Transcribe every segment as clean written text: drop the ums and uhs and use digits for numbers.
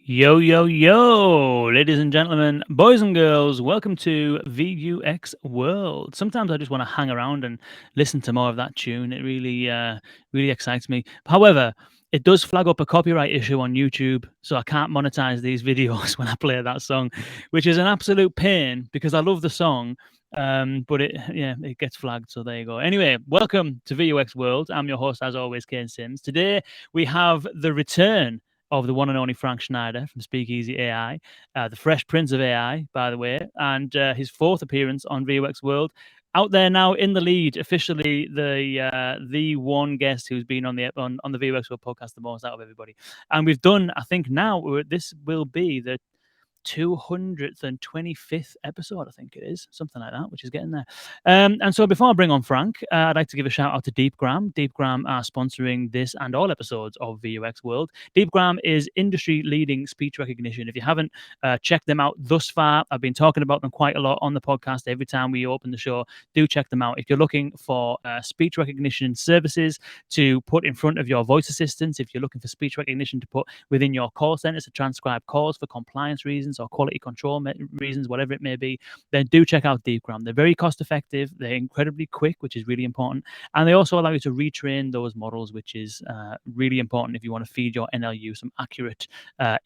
Yo, yo, yo, ladies and gentlemen, boys and girls, welcome to VUX World. Sometimes I just want to hang around and listen to more of that tune. It really excites me. However, it does flag up a copyright issue on YouTube, so I can't monetize these videos when I play that song, which is an absolute pain because I love the song. But it gets flagged, so there you go. Anyway, welcome to VUX World. I'm your host, as always, Kane Sims. Today we have the return of the one and only Frank Schneider from Speakeasy AI, the Fresh Prince of AI, by the way, and his fourth appearance on VUX World. Out there now in the lead, officially the one guest who's been on the VUX World podcast the most out of everybody. And we've done, I think now this will be the 225th episode, I think it is, something like that, which is getting there. And so before I bring on Frank, I'd like to give a shout out to Deepgram. Deepgram are sponsoring this and all episodes of VUX World. Deepgram is industry-leading speech recognition. If you haven't checked them out thus far, I've been talking about them quite a lot on the podcast every time we open the show. Do check them out. If you're looking for speech recognition services to put in front of your voice assistants, if you're looking for speech recognition to put within your call centers to transcribe calls for compliance reasons or quality control reasons, whatever it may be, then do check out Deepgram. They're very cost effective. They're incredibly quick, which is really important. And they also allow you to retrain those models, which is really important if you want to feed your NLU some accurate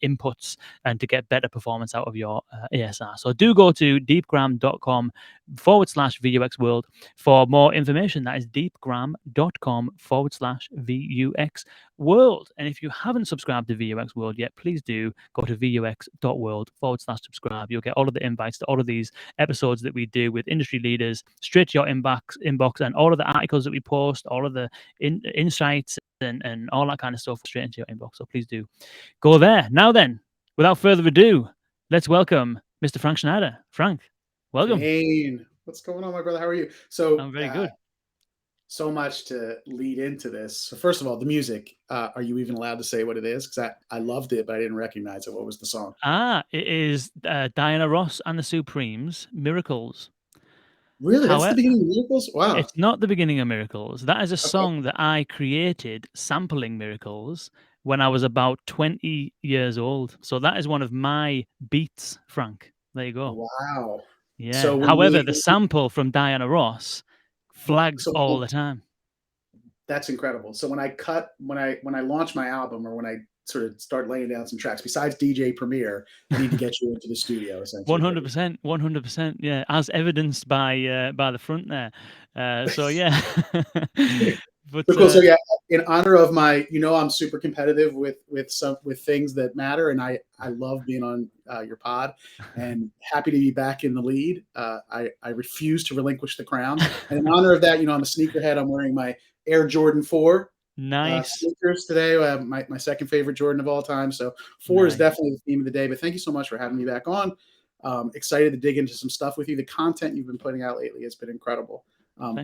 inputs and to get better performance out of your ASR. So do go to deepgram.com/VUX World for more information. That is deepgram.com/VUX World. And if you haven't subscribed to VUX World yet, please do go to VUX.world/subscribe. You'll get all of the invites to all of these episodes that we do with industry leaders straight to your inbox, and all of the articles that we post, all of the insights and all that kind of stuff straight into your inbox. So please do go there. Now then, without further ado, let's welcome Mr. Frank Schneider. Frank, welcome. Hey, what's going on, my brother? How are you? So I'm very good. So much to lead into this. So first of all, the music. Are you even allowed to say what it is? Because I loved it, but I didn't recognize it. What was the song? It is Diana Ross and the Supremes, Miracles. Really? That's the beginning of Miracles? Wow. It's not the beginning of Miracles. That is a song that I created sampling Miracles when I was about 20 years old. So that is one of my beats, Frank. There you go. Wow. Yeah. So however, the sample from Diana Ross flags all the time. That's incredible. So when I launch my album, or when I sort of start laying down some tracks, besides DJ Premier, I need to get you into the studio. Essentially, 100%. Yeah, as evidenced by the front there. So yeah. But so yeah, in honor of my, I'm super competitive with things that matter, and I love being on your pod, and happy to be back in the lead. I refuse to relinquish the crown, and in honor of that, I'm a sneakerhead. I'm wearing my Air Jordan 4 sneakers today. My second favorite Jordan of all time. So 4 is definitely the theme of the day. But thank you so much for having me back on. Excited to dig into some stuff with you. The content you've been putting out lately has been incredible.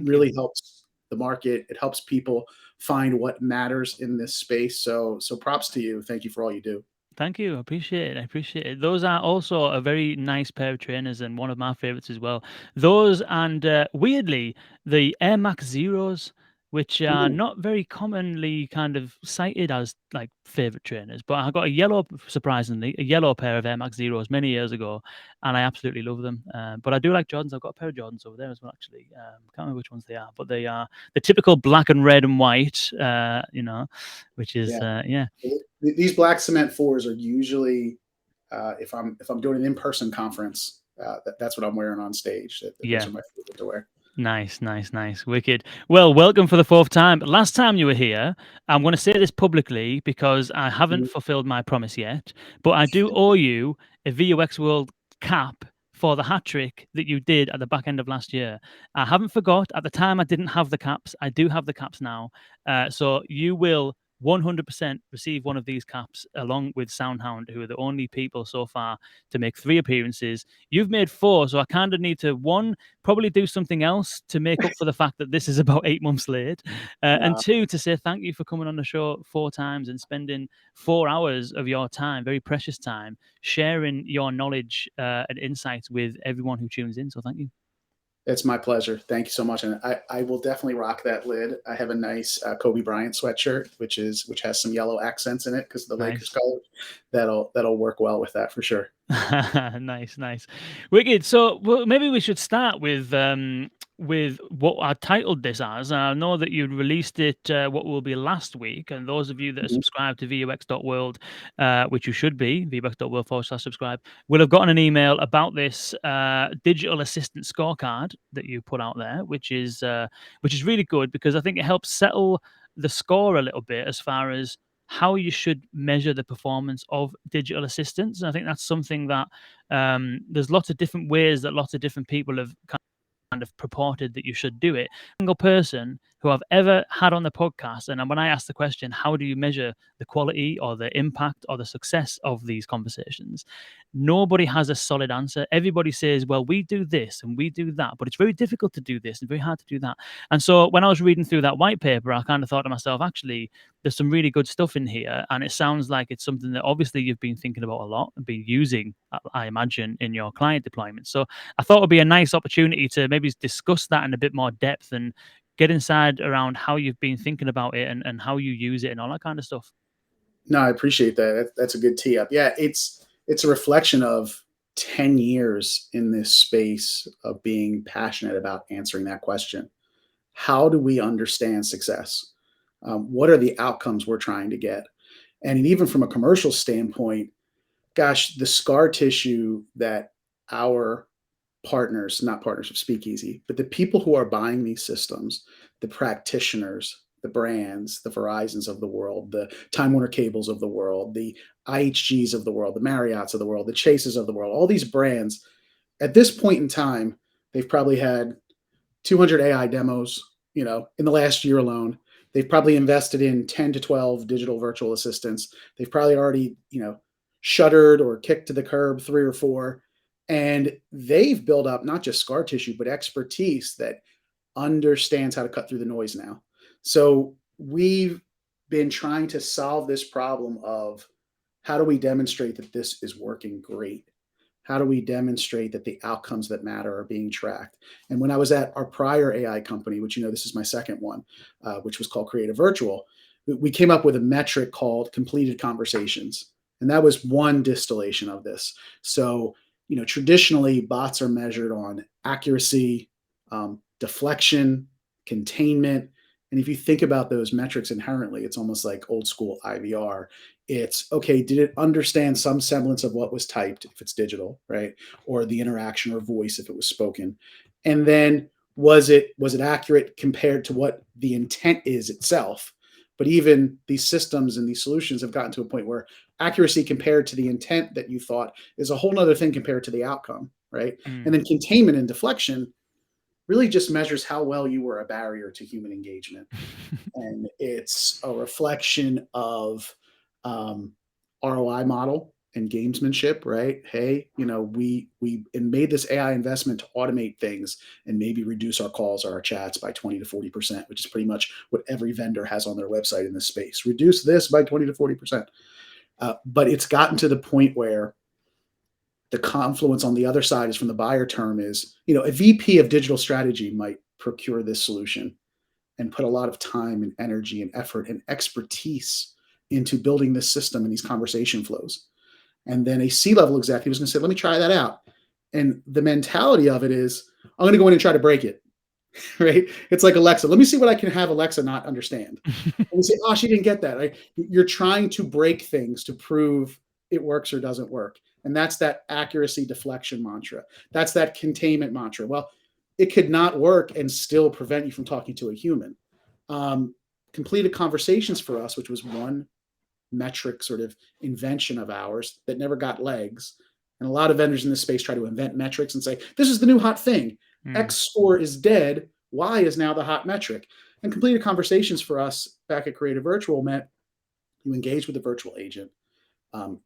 Really helps the market. It helps people find what matters in this space. So props to you. Thank you for all you do. Thank you. I appreciate it. Those are also a very nice pair of trainers and one of my favorites as well. Those and weirdly, the Air Max Zeros, which are not very commonly kind of cited as like favorite trainers, but I got surprisingly, a yellow pair of Air Max Zeros many years ago, and I absolutely love them. But I do like Jordans. I've got a pair of Jordans over there as well, actually. Can't remember which ones they are, but they are the typical black and red and white, which is, These black cement 4s are usually, if I'm doing an in-person conference, that's what I'm wearing on stage. Those are my favorite to wear. Nice. Wicked. Well, welcome for the 4th time. Last time you were here, I'm going to say this publicly because I haven't fulfilled my promise yet, but I do owe you a VUX World cap for the hat trick that you did at the back end of last year. I haven't forgot. At the time, I didn't have the caps. I do have the caps now. So you will 100% receive one of these caps along with Soundhound, who are the only people so far to make 3 appearances. You've made 4, so I kind of need to, one, probably do something else to make up for the fact that this is about 8 months late, and Uh, two, to say thank you for coming on the show 4 times and spending 4 hours of your time, very precious time, sharing your knowledge and insights with everyone who tunes in. So thank you. it's my pleasure. Thank you so much, and I will definitely rock that lid. I have a nice Kobe Bryant sweatshirt, which has some yellow accents in it because the Lakers Nice. colors. That'll work well with that for sure. Nice, nice, wicked. So, well, maybe we should start with what I titled this as. I know that you released it what will be last week, and those of you that are Mhm. subscribed to VUX.world, which you should be, VUX.world/subscribe, will have gotten an email about this digital assistant scorecard that you put out there, which is really good because I think it helps settle the score a little bit as far as how you should measure the performance of digital assistants. And I think that's something that there's lots of different ways that lots of different people have kind of purported that you should do it. Single person who I've ever had on the podcast, and when I ask the question, how do you measure the quality or the impact or the success of these conversations? Nobody has a solid answer. Everybody says, well, we do this and we do that, but it's very difficult to do this and very hard to do that. And so when I was reading through that white paper, I kind of thought to myself, actually, there's some really good stuff in here. And it sounds like it's something that obviously you've been thinking about a lot and been using, I imagine, in your client deployment. So I thought it would be a nice opportunity to maybe discuss that in a bit more depth and get inside around how you've been thinking about it and how you use it and all that kind of stuff. No, I appreciate that. That's a good tee up. Yeah, it's a reflection of 10 years in this space of being passionate about answering that question. How do we understand success? What are the outcomes we're trying to get? And even from a commercial standpoint, gosh, the scar tissue that our partners, not partners of Speakeasy, but the people who are buying these systems, the practitioners, the brands, the Verizons of the world, the Time Warner Cables of the world, the IHGs of the world, the Marriotts of the world, the Chases of the world, all these brands, at this point in time, they've probably had 200 AI demos, in the last year alone. They've probably invested in 10 to 12 digital virtual assistants. They've probably already, shuttered or kicked to the curb 3 or 4. And they've built up not just scar tissue, but expertise that understands how to cut through the noise now. So we've been trying to solve this problem of how do we demonstrate that this is working great? How do we demonstrate that the outcomes that matter are being tracked? And when I was at our prior AI company, which this is my second one, which was called Creative Virtual, we came up with a metric called completed conversations. And that was one distillation of this. So, traditionally, bots are measured on accuracy, deflection, containment. And if you think about those metrics inherently, it's almost like old school IVR. It's okay, did it understand some semblance of what was typed if it's digital, right? Or the interaction or voice if it was spoken? And then was it accurate compared to what the intent is itself? But even these systems and these solutions have gotten to a point where accuracy compared to the intent that you thought is a whole nother thing compared to the outcome, right? And Mm. then containment and deflection really just measures how well you were a barrier to human engagement. And it's a reflection of um, ROI model and gamesmanship, right? Hey, we made this AI investment to automate things and maybe reduce our calls or our chats by 20 to 40%, which is pretty much what every vendor has on their website in this space. Reduce this by 20 to 40%. But it's gotten to the point where the confluence on the other side is from the buyer term is, a VP of digital strategy might procure this solution and put a lot of time and energy and effort and expertise into building this system and these conversation flows. And then a C-level executive is going to say, let me try that out. And the mentality of it is, I'm going to go in and try to break it, right? It's like Alexa. Let me see what I can have Alexa not understand. And we say, oh, she didn't get that. Right? You're trying to break things to prove it works or doesn't work. And that's that accuracy deflection mantra. That's that containment mantra. Well, it could not work and still prevent you from talking to a human. Um, Completed conversations for us, which was one metric sort of invention of ours that never got legs. And a lot of vendors in this space try to invent metrics and say, this is the new hot thing. Mm. X score is dead. Y is now the hot metric. And completed conversations for us back at Creative Virtual meant you engage with the virtual agent.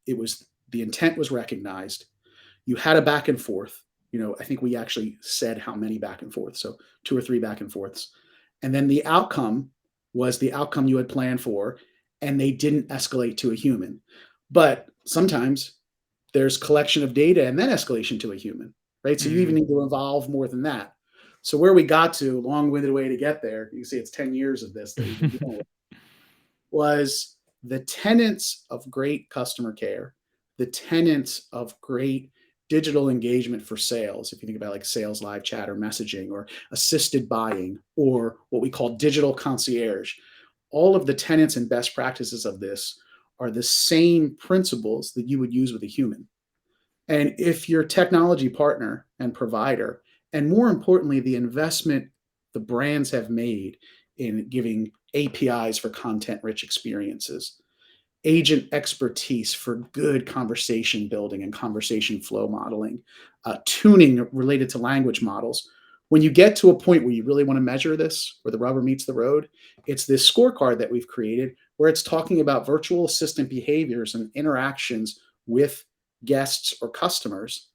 It was the intent was recognized. You had a back and forth. I think we actually said how many back and forths, so 2 or 3 back and forths. And then the outcome was the outcome you had planned for, and they didn't escalate to a human. But sometimes there's collection of data and then escalation to a human, right? So you even Mm. need to involve more than that. So where we got to, long-winded way to get there, you can see it's 10 years of this that we've been dealing with, was the tenets of great customer care, the tenets of great digital engagement for sales. If you think about like sales live chat or messaging or assisted buying or what we call digital concierge, all of the tenets and best practices of this are the same principles that you would use with a human. And if your technology partner and provider, and more importantly, the investment the brands have made in giving APIs for content rich experiences, agent expertise for good conversation building and conversation flow modeling, tuning related to language models. When you get to a point where you really want to measure this, where the rubber meets the road, it's this scorecard that we've created where it's talking about virtual assistant behaviors and interactions with guests or customers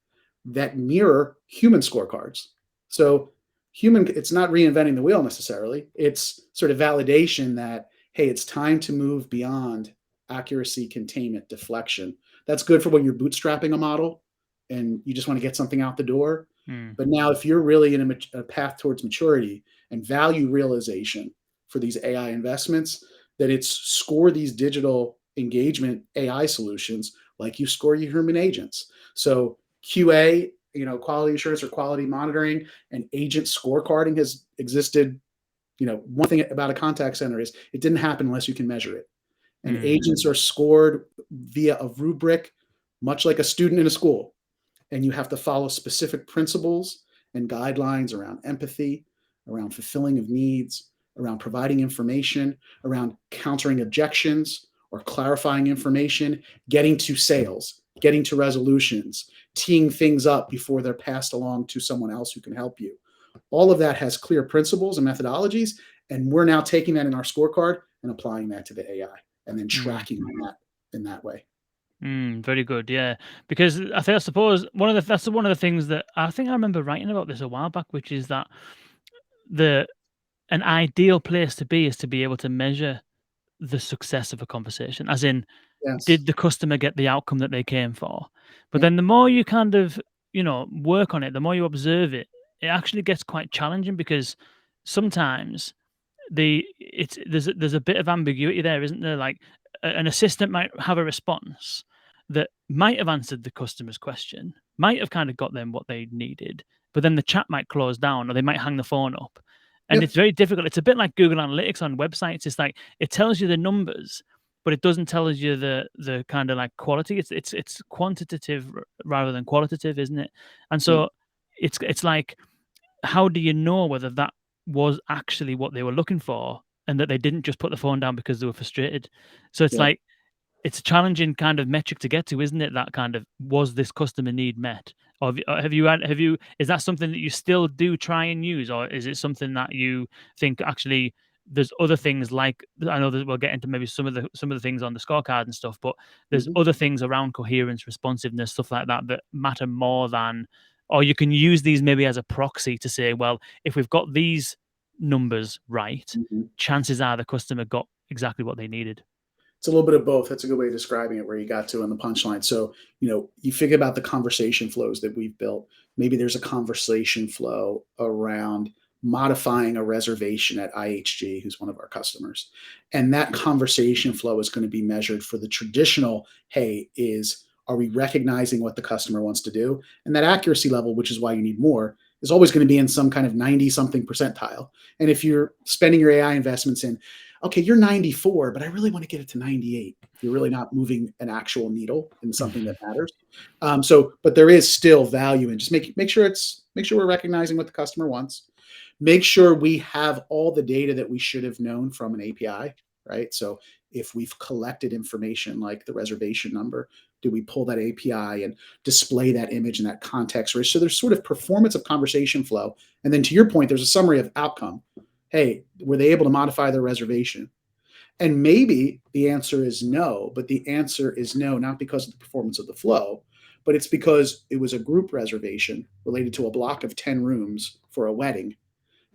that mirror human scorecards. So it's not reinventing the wheel necessarily. It's sort of validation that, hey, it's time to move beyond accuracy, containment, deflection. That's good for when you're bootstrapping a model and you just want to get something out the door. Mm. But now, if you're really in a path towards maturity and value realization for these AI investments, that it's score these digital engagement AI solutions like you score your human agents. So QA, quality assurance or quality monitoring and agent scorecarding has existed. One thing about a contact center is it didn't happen unless you can measure it. And Mm. agents are scored via a rubric, much like a student in a school. And you have to follow specific principles and guidelines around empathy, around fulfilling of needs, around providing information, around countering objections or clarifying information, getting to sales, getting to resolutions, teeing things up before they're passed along to someone else who can help you. All of that has clear principles and methodologies, and we're now taking that in our scorecard and applying that to the AI and then Mm. tracking that in that way. Very good, yeah. Because I suppose that's one of the things that I think I remember writing about this a while back, which is that the an ideal place to be is to be able to measure the success of a conversation, as in, Yes. did the customer get the outcome that they came for? But Yeah. then the more you kind of, work on it, the more you observe it, it actually gets quite challenging because sometimes there's a bit of ambiguity there, isn't there? Like an assistant might have a response that might have answered the customer's question, might have kind of got them what they needed, but then the chat might close down or they might hang the phone up. And Yep. it's very difficult. It's a bit like Google Analytics on websites. It's like it tells you the numbers, but it doesn't tell you the kind of like quality. It's quantitative rather than qualitative, isn't it? And Yep. so it's like, how do you know whether that was actually what they were looking for and that they didn't just put the phone down because they were frustrated? So it's Yep. like it's a challenging kind of metric to get to, isn't it? That kind of, was this customer need met? Or have you is that something that you still do try and use, or is it something that you think actually there's other things like, I know that we'll get into maybe some of the things on the scorecard and stuff, but there's Mhm. other things around coherence, responsiveness, stuff like that that matter more than, or you can use these maybe as a proxy to say, well, if we've got these numbers right, Mhm. chances are the customer got exactly what they needed. It's a little bit of both. That's a good way of describing it where you got to in the punchline. So, you think about the conversation flows that we've built. Maybe there's a conversation flow around modifying a reservation at IHG, who's one of our customers. And that conversation flow is going to be measured for the traditional, hey, are we recognizing what the customer wants to do? And that accuracy level, which is why you need more, is always going to be in some kind of 90 something percentile. And if you're spending your AI investments in, okay, you're 94, but I really want to get it to 98. You're really not moving an actual needle in something that matters. But there is still value in just make sure we're recognizing what the customer wants. Make sure we have all the data that we should have known from an API, right? So if we've collected information like the reservation number, Did we pull that API and display that image and that context rich? So there's sort of performance of conversation flow. And then to your point, there's a summary of outcome. Hey, were they able to modify their reservation? And maybe the answer is no, but the answer is no, not because of the performance of the flow, but it's because it was a group reservation related to a block of 10 rooms for a wedding.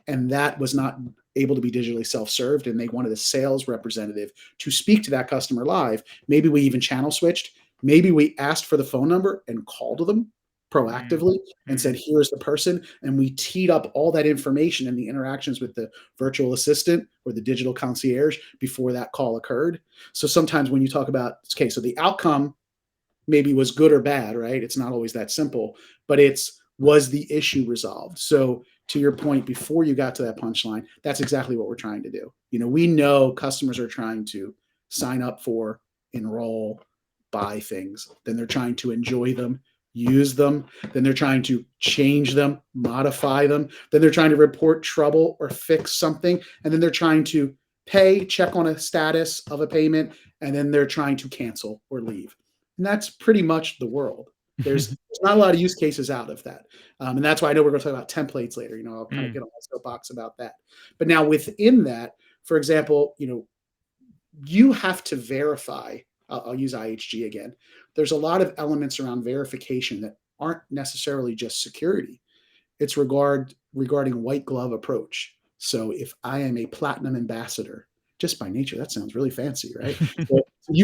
And that was not able to be digitally self-served. And they wanted a sales representative to speak to that customer live. Maybe we even channel switched. Maybe we asked for the phone number and called them proactively and said, here's the person. And we teed up all that information and the interactions with the virtual assistant or the digital concierge before that call occurred. So sometimes when you talk about, okay, so the outcome maybe was good or bad, right? It's not always that simple, but was the issue resolved? So to your point, before you got to that punchline, that's exactly what we're trying to do. We know customers are trying to sign up for, enroll, buy things. Then they're trying to enjoy them, use them. Then they're trying to change them, modify them. Then they're trying to report trouble or fix something. And then they're trying to pay, check on a status of a payment, and then they're trying to cancel or leave. And that's pretty much the world. There's not a lot of use cases out of that. And that's why I know we're going to talk about templates later. I'll kind of get on my soapbox about that. But now within that, for example, you have to verify. I'll use IHG again. There's a lot of elements around verification that aren't necessarily just security. It's regarding white glove approach. So if I am a platinum ambassador, just by nature, that sounds really fancy, right?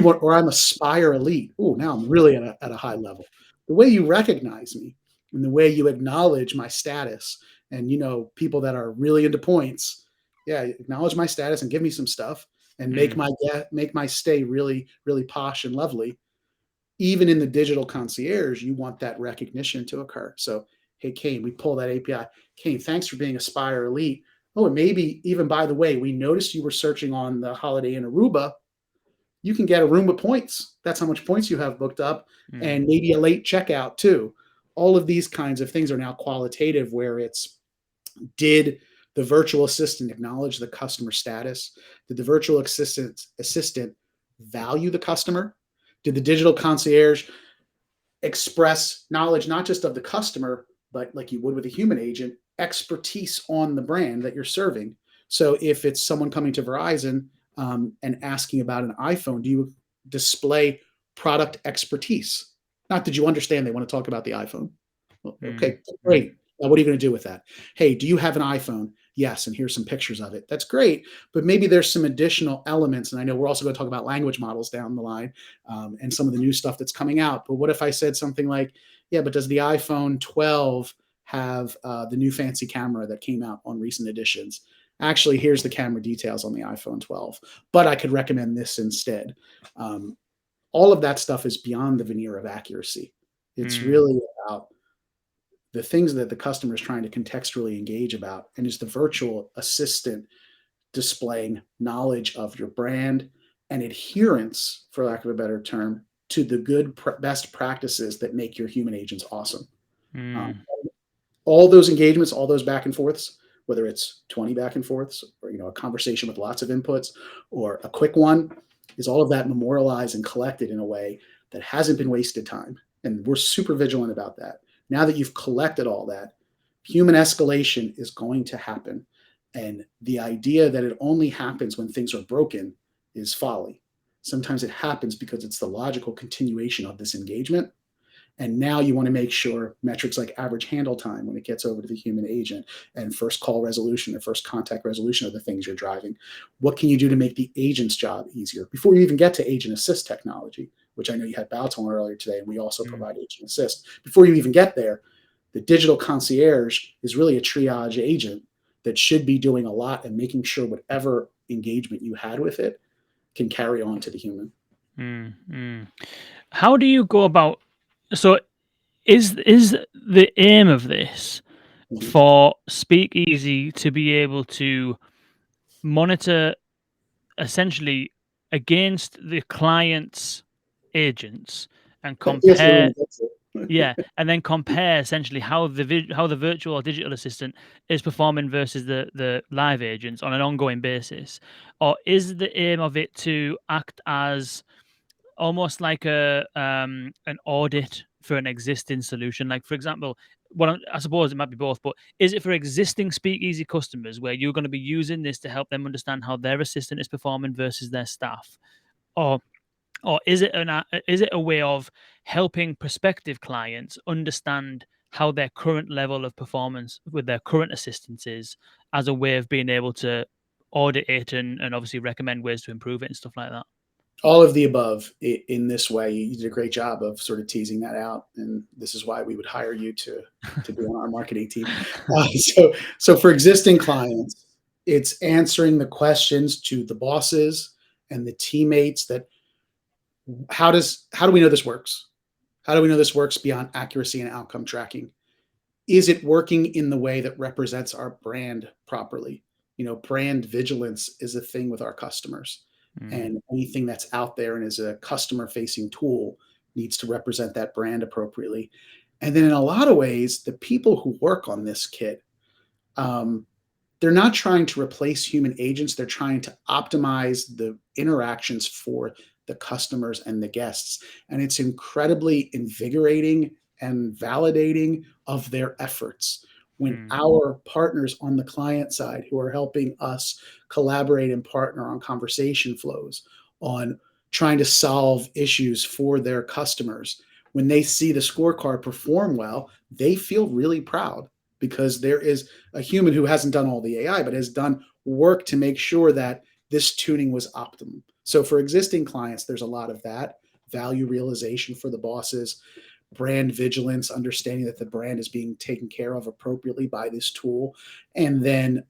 Or I'm Aspire Elite. Oh, now I'm really at a high level. The way you recognize me and the way you acknowledge my status, and people that are really into points, yeah, acknowledge my status and give me some stuff and make my stay really, really posh and lovely. Even in the digital concierge, you want that recognition to occur. So, hey, Kane, we pull that API. Kane, thanks for being Aspire Elite. Oh, and maybe even, by the way, we noticed you were searching on the Holiday Inn Aruba. You can get a room with points. That's how much points you have booked up, and maybe a late checkout too. All of these kinds of things are now qualitative, where did the virtual assistant acknowledge the customer status? Did the virtual assistant value the customer? Did the digital concierge express knowledge not just of the customer, but like you would with a human agent, expertise on the brand that you're serving? So if it's someone coming to Verizon and asking about an iPhone, do you display product expertise? Not did you understand they want to talk about the iPhone? Well, okay, great. Now, what are you going to do with that? Hey, do you have an iPhone? Yes, and here's some pictures of it. That's great, but maybe there's some additional elements. And I know we're also going to talk about language models down the line and some of the new stuff that's coming out. But what if I said something like, yeah, but does the iPhone 12 have the new fancy camera that came out on recent editions? Actually, here's the camera details on the iPhone 12, but I could recommend this instead. All of that stuff is beyond the veneer of accuracy. It's really about the things that the customer is trying to contextually engage about, and is the virtual assistant displaying knowledge of your brand and adherence, for lack of a better term, to the good best practices that make your human agents awesome. All those engagements, all those back and forths, whether it's 20 back and forths or a conversation with lots of inputs or a quick one, is all of that memorialized and collected in a way that hasn't been wasted time. And we're super vigilant about that. Now that you've collected all that, human escalation is going to happen. And the idea that it only happens when things are broken is folly. Sometimes it happens because it's the logical continuation of this engagement. And now you want to make sure metrics like average handle time when it gets over to the human agent and first call resolution or first contact resolution are the things you're driving. What can you do to make the agent's job easier before you even get to agent assist technology, which I know you had Balton earlier today, and we also provide agent assist. Before you even get there, the digital concierge is really a triage agent that should be doing a lot and making sure whatever engagement you had with it can carry on to the human. How do you go about? So, is the aim of this for Speakeasy to be able to monitor essentially against the client's agents and compare? And then compare essentially how the virtual or digital assistant is performing versus the live agents on an ongoing basis? Or is the aim of it to act as almost like a an audit for an existing solution? Like, for example, I suppose it might be both, but is it for existing Speakeasy customers where you're going to be using this to help them understand how their assistant is performing versus their staff, or is it a way of helping prospective clients understand how their current level of performance with their current assistants is, as a way of being able to audit it and obviously recommend ways to improve it and stuff like that? All of the above in this way. You did a great job of sort of teasing that out, and this is why we would hire you to be on our marketing team. So for existing clients, it's answering the questions to the bosses and the teammates that how do we know this works? How do we know this works beyond accuracy and outcome tracking? Is it working in the way that represents our brand properly? Brand vigilance is a thing with our customers, Mm, and anything that's out there and is a customer facing tool needs to represent that brand appropriately. And then in a lot of ways, the people who work on this kit, um, they're not trying to replace human agents. They're trying to optimize the interactions for the customers and the guests. And it's incredibly invigorating and validating of their efforts when mm, our partners on the client side who are helping us collaborate and partner on conversation flows, on trying to solve issues for their customers, when they see the scorecard perform well, they feel really proud because there is a human who hasn't done all the AI, but has done work to make sure that this tuning was optimum. So for existing clients, there's a lot of that value realization for the bosses, brand vigilance, understanding that the brand is being taken care of appropriately by this tool, and then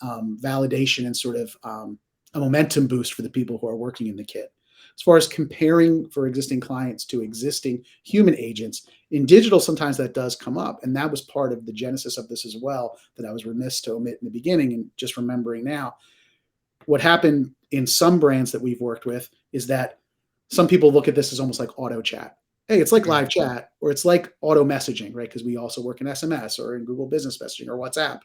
validation and sort of a momentum boost for the people who are working in the kit. As far as comparing for existing clients to existing human agents, in digital, sometimes that does come up. And that was part of the genesis of this as well, that I was remiss to omit in the beginning. And just remembering now, what happened in some brands that we've worked with is that some people look at this as almost like auto chat. Hey, it's like mm, live chat, or it's like auto messaging, right? Because we also work in SMS or in Google Business Messaging or WhatsApp.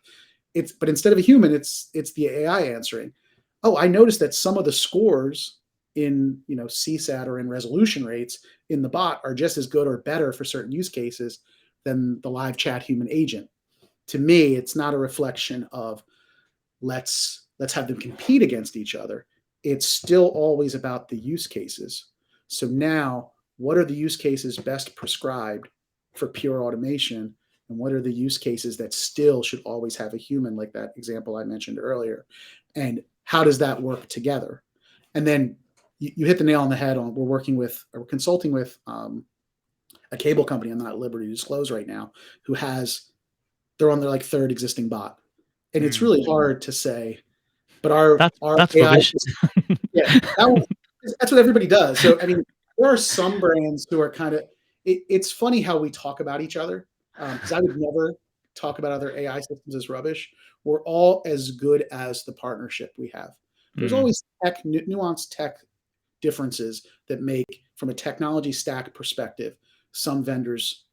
But instead of a human, it's the AI answering. Oh, I noticed that some of the scores in CSAT or in resolution rates in the bot are just as good or better for certain use cases than the live chat human agent. To me, it's not a reflection of let's have them compete against each other. It's still always about the use cases. So now, what are the use cases best prescribed for pure automation? And what are the use cases that still should always have a human, like that example I mentioned earlier? And how does that work together? And then you hit the nail on the head on we're consulting with a cable company I'm not at liberty to disclose right now, who they're on their like third existing bot. And it's mm. really hard to say, but our That's AI, rubbish. yeah, that's what everybody does. So I mean, there are some brands who are kind of. It's funny how we talk about each other, because I would never talk about other AI systems as rubbish. We're all as good as the partnership we have. There's Mm, always nuanced tech differences that make, from a technology stack perspective, some vendors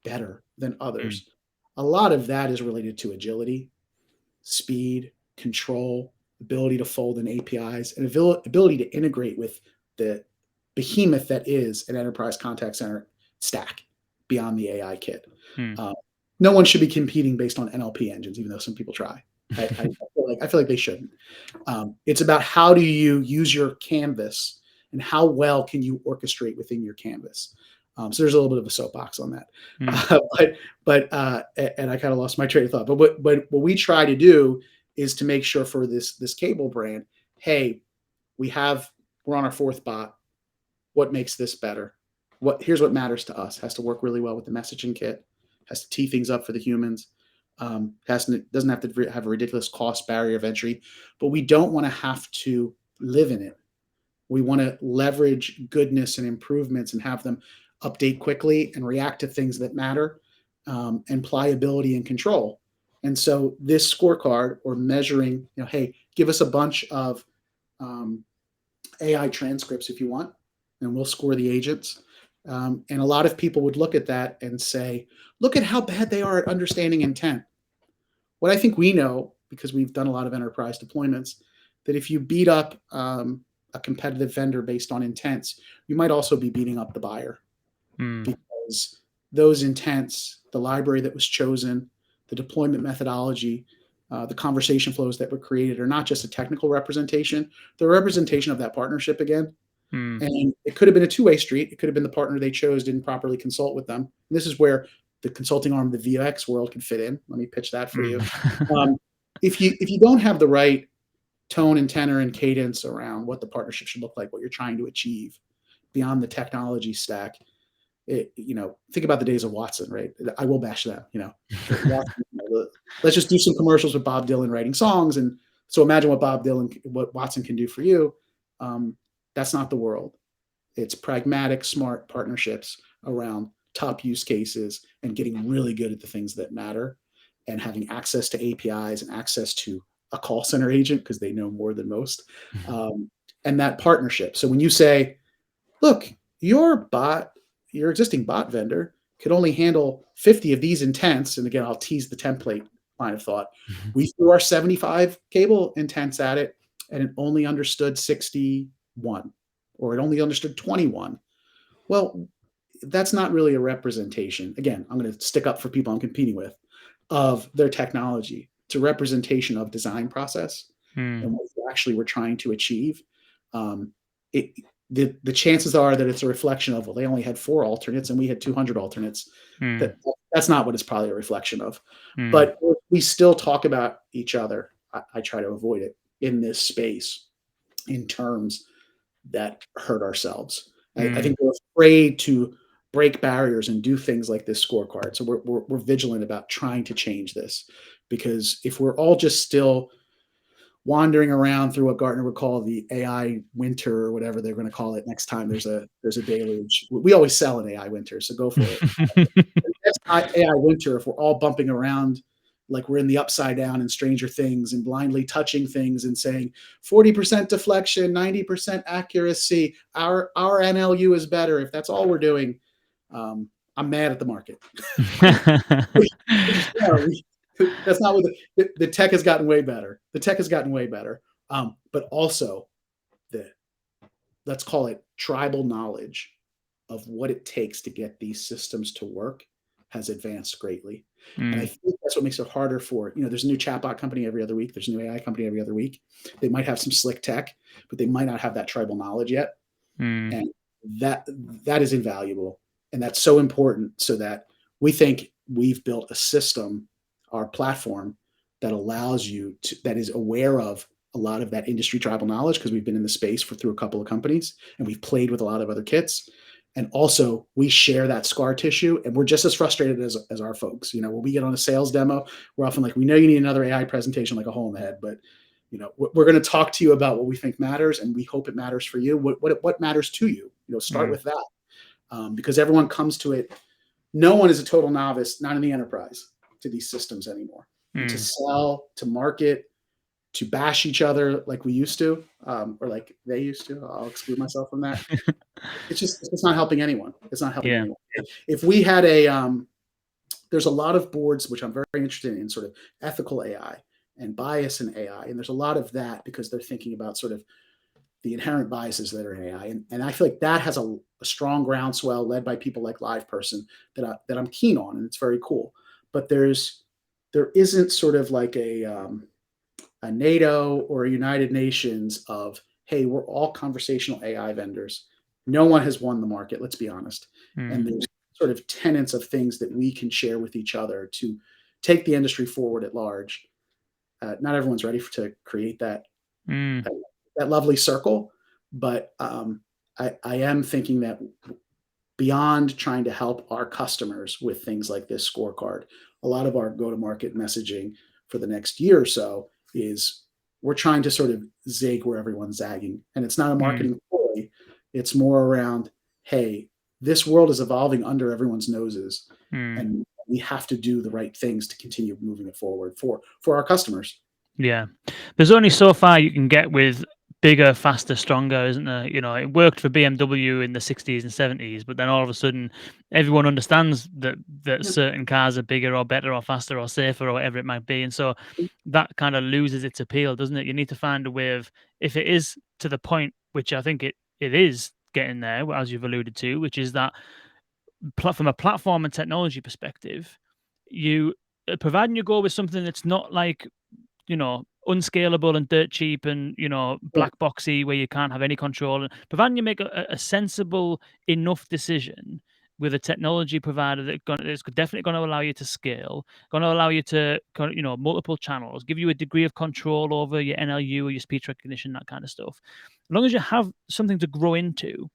better than mm, others. A lot of that is related to agility, speed, control, ability to fold in APIs, and ability to integrate with the behemoth that is an enterprise contact center stack beyond the AI kit. mm. Uh, no one should be competing based on NLP engines, even though some people try. I feel like they shouldn't. It's about how do you use your canvas and how well can you orchestrate within your canvas. So there's a little bit of a soapbox on that, Mm, and I kind of lost my train of thought. But what we try to do is to make sure for this cable brand, hey, we're on our fourth bot. What makes this better? Here's what matters to us. Has to work really well with the messaging kit. Has to tee things up for the humans. Doesn't have to have a ridiculous cost barrier of entry, but we don't want to have to live in it. We want to leverage goodness and improvements and have them update quickly and react to things that matter, and pliability and control. And so this scorecard, or measuring, hey, give us a bunch of AI transcripts if you want, and we'll score the agents. And a lot of people would look at that and say, look at how bad they are at understanding intent. What I think we know, because we've done a lot of enterprise deployments, that if you beat up a competitive vendor based on intents, you might also be beating up the buyer, because those intents, the library that was chosen, the deployment methodology, the conversation flows that were created are not just a technical representation, they're a representation of that partnership again. And it could have been a two-way street. It could have been the partner they chose didn't properly consult with them. And this is where the consulting arm of the VUX World can fit in. Let me pitch that for you. If you don't have the right tone and tenor and cadence around what the partnership should look like, what you're trying to achieve beyond the technology stack, think about the days of Watson, right? I will bash them, Watson, let's just do some commercials with Bob Dylan writing songs. And so imagine what Watson can do for you. That's not the world. It's pragmatic, smart partnerships around top use cases and getting really good at the things that matter, and having access to APIs and access to a call center agent because they know more than most. And that partnership. So when you say, look, your existing bot vendor could only handle 50 of these intents. And again, I'll tease the template line of thought. We threw our 75 cable intents at it, and it only understood 61, or it only understood 21. Well, that's not really a representation. Again, I'm going to stick up for people I'm competing with, of their technology. It's a representation of design process and what we actually were trying to achieve. The chances are that it's a reflection of, well, they only had 4 alternates and we had 200 alternates. That's not what it's probably a reflection of. But we still talk about each other. I try to avoid it in this space in terms that hurt ourselves. I think we're afraid to break barriers and do things like this scorecard. So we're vigilant about trying to change this, because if we're all just still wandering around through what Gartner would call the AI winter, or whatever they're going to call it next time there's a deluge. We always sell an AI winter, so go for it. That's not AI winter if we're all bumping around like we're in the Upside Down and Stranger Things and blindly touching things and saying 40% deflection, 90% accuracy. Our NLU is better. If that's all we're doing, I'm mad at the market. That's not what the tech has gotten way better. The tech has gotten way better. But also let's call it tribal knowledge of what it takes to get these systems to work has advanced greatly. And I think that's what makes it harder for, there's a new chatbot company every other week. There's a new AI company every other week. They might have some slick tech, but they might not have that tribal knowledge yet. And that is invaluable. And that's so important, so that we think we've built a system, our platform, that allows you to, that is aware of a lot of that industry tribal knowledge, because we've been in the space through a couple of companies and we've played with a lot of other kits. And also we share that scar tissue, and we're just as frustrated as our folks. When we get on a sales demo, we're often like, we know you need another AI presentation like a hole in the head, but we're going to talk to you about what we think matters, and we hope it matters for you. What matters to you? Start with that, because everyone comes to it. No one is a total novice, not in the enterprise, to these systems anymore. To sell, to market, to bash each other like we used to, or like they used to. I'll exclude myself from that. It's not helping anyone. It's not helping anyone. If we had there's a lot of boards which I'm very interested in sort of ethical AI and bias in AI, and there's a lot of that because they're thinking about sort of the inherent biases that are in AI, and I feel like that has a strong groundswell led by people like LivePerson that I'm keen on, and it's very cool. But there isn't sort of like a NATO or a United Nations of, hey, we're all conversational AI vendors. No one has won the market, let's be honest. And there's sort of tenets of things that we can share with each other to take the industry forward at large. Not everyone's ready to create that lovely circle, but I am thinking that beyond trying to help our customers with things like this scorecard, a lot of our go-to-market messaging for the next year or so is we're trying to sort of zig where everyone's zagging. And it's not a marketing ploy. It's more around, hey, this world is evolving under everyone's noses, and we have to do the right things to continue moving it forward for our customers. Yeah. There's only so far you can get with bigger, faster, stronger, isn't there? It worked for BMW in the 60s and 70s, but then all of a sudden everyone understands that certain cars are bigger or better or faster or safer or whatever it might be. And so that kind of loses its appeal, doesn't it? You need to find a way of, if it is to the point which I think it is getting there, as you've alluded to, which is that from a platform and technology perspective, you providing you go with something that's not like, unscalable and dirt cheap and, Yeah, black boxy where you can't have any control. And providing you make a sensible enough decision with a technology provider that's definitely going to allow you to scale, going to allow you to, multiple channels, give you a degree of control over your NLU or your speech recognition, that kind of stuff. As long as you have something to grow into,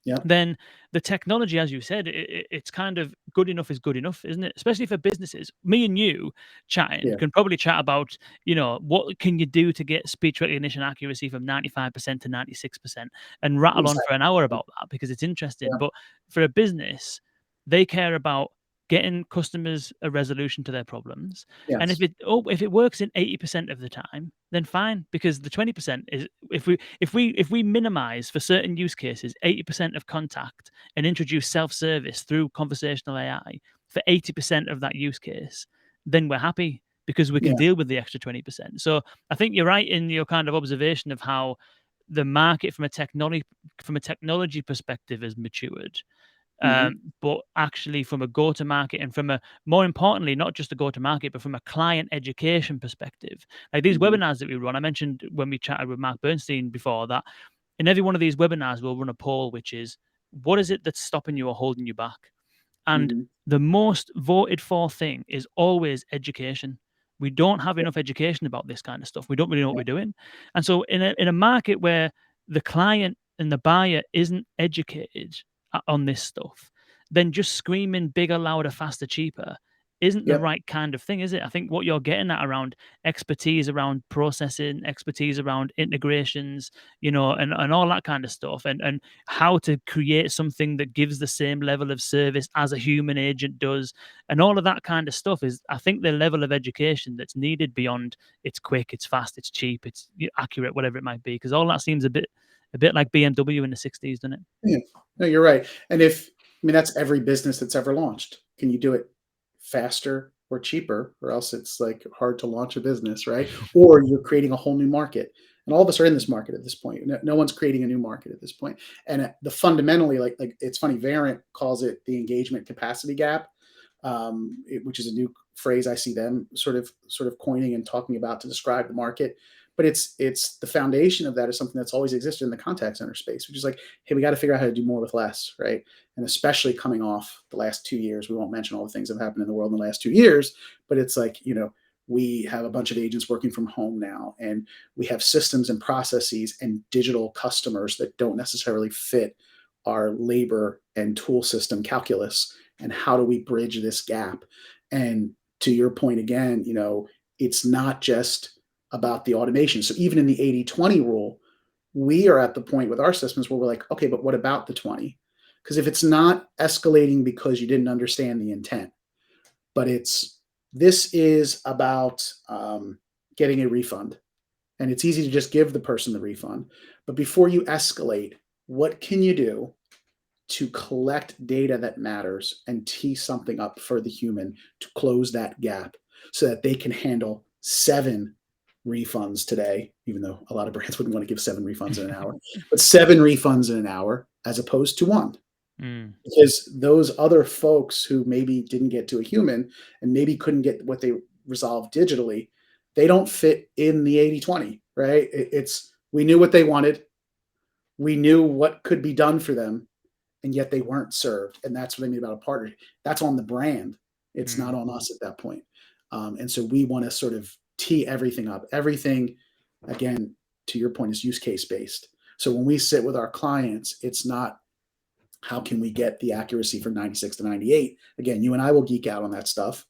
yeah, then the technology, as you said, it's kind of good enough is good enough, isn't it? Especially for businesses. Me and you chatting yeah, can probably chat about, what can you do to get speech recognition accuracy from 95% to 96% and rattle on for exactly. an hour about that because it's interesting. Yeah, But for a business, they care about getting customers a resolution to their problems. And yes, if it works in 80% of the time, then fine, because the 20% is, if we minimize for certain use cases 80% of contact and introduce self-service through conversational AI for 80% of that use case, then we're happy because we can yeah, deal with the extra 20%. So I think you're right in your kind of observation of how the market from a technology perspective has matured. hmm, But actually, from a go to market and from a more importantly, not just a go to market, but from a client education perspective, like these hmm, webinars that we run, I mentioned when we chatted with Mark Bernstein before that in every one of these webinars, we'll run a poll, which is what is it that's stopping you or holding you back? And hmm, the most voted for thing is always education. We don't have enough education about this kind of stuff. We don't really know what yeah, we're doing. And so in a market where the client and the buyer isn't educated on this stuff, then just screaming bigger, louder, faster, cheaper isn't the yep, right kind of thing, is it? I think what you're getting at around expertise around processing, expertise around integrations, and all that kind of stuff, and how to create something that gives the same level of service as a human agent does, and all of that kind of stuff is, I think, the level of education that's needed beyond it's quick, it's fast, it's cheap, it's accurate, whatever it might be, because all that seems a bit like BMW in the 60s, doesn't it? yeah. No, you're right. And I mean, that's every business that's ever launched. Can you do it faster or cheaper, or else it's like hard to launch a business, right? Or you're creating a whole new market, and all of us are in this market at this point. No one's creating a new market at this point. And the fundamentally, like it's funny. Variant calls it the engagement capacity gap, which is a new phrase I see them sort of coining and talking about to describe the market. But it's the foundation of that is something that's always existed in the contact center space, which is like, hey, we got to figure out how to do more with less, right? And especially coming off the last 2 years, we won't mention all the things that have happened in the world in the last 2 years, but it's like, we have a bunch of agents working from home now, and we have systems and processes and digital customers that don't necessarily fit our labor and tool system calculus. And how do we bridge this gap? And to your point again, it's not just about the automation. So even in the 80/20 rule, we are at the point with our systems where we're like, okay, but what about the 20? Because if it's not escalating because you didn't understand the intent, but this is about getting a refund. And it's easy to just give the person the refund. But before you escalate, what can you do to collect data that matters and tee something up for the human to close that gap so that they can handle 7 refunds today, even though a lot of brands wouldn't want to give 7 refunds in an hour, but 7 refunds in an hour as opposed to one. Mm, Because those other folks who maybe didn't get to a human and maybe couldn't get what they resolved digitally, they don't fit in the 80/20, right? It's we knew what they wanted, we knew what could be done for them, and yet they weren't served. And that's what I mean about a partner. That's on the brand. It's not mm, on us at that point. And so we want to sort of tee everything up. Everything, again, to your point, is use case based. So when we sit with our clients, it's not how can we get the accuracy from 96 to 98. Again, you and I will geek out on that stuff,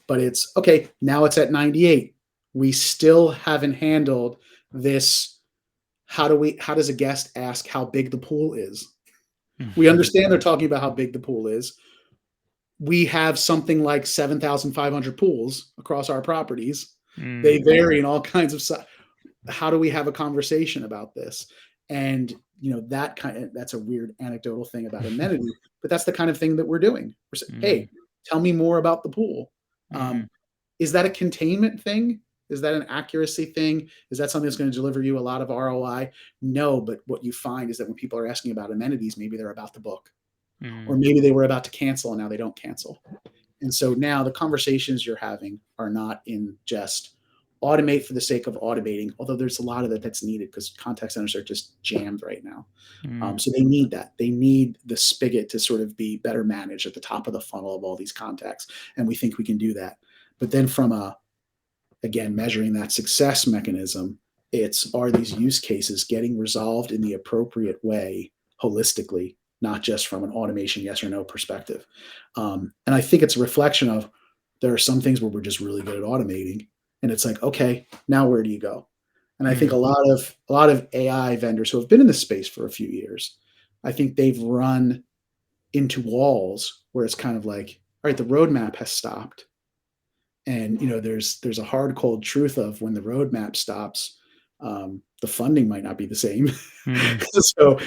but it's okay. Now it's at 98. We still haven't handled this. How does a guest ask how big the pool is? We mm, understand they're talking about how big the pool is. We have something like 7,500 pools across our properties. They mm, vary in all kinds of. How do we have a conversation about this? And that's a weird anecdotal thing about amenity, but that's the kind of thing that we're doing. We're saying, mm, hey, tell me more about the pool. mm, Is that a containment thing? Is that an accuracy thing? Is that something that's going to deliver you a lot of ROI? No, but what you find is that when people are asking about amenities, maybe they're about to book, or Mm. maybe they were about to cancel and now they don't cancel. And so now the conversations you're having are not in just automate for the sake of automating, although there's a lot of that that's needed because contact centers are just jammed right now. Mm. So they need that. They need the spigot to sort of be better managed at the top of the funnel of all these contacts. And we think we can do that. But then from again, measuring that success mechanism, are these use cases getting resolved in the appropriate way holistically, not just from an automation yes or no perspective. And I think it's a reflection of there are some things where we're just really good at automating, and it's like, okay, now where do you go? And I think a Mm. lot of AI vendors who have been in this space for a few years, I think they've run into walls where it's kind of like, all right, the roadmap has stopped, and there's a hard cold truth of when the roadmap stops, the funding might not be the same. Mm. So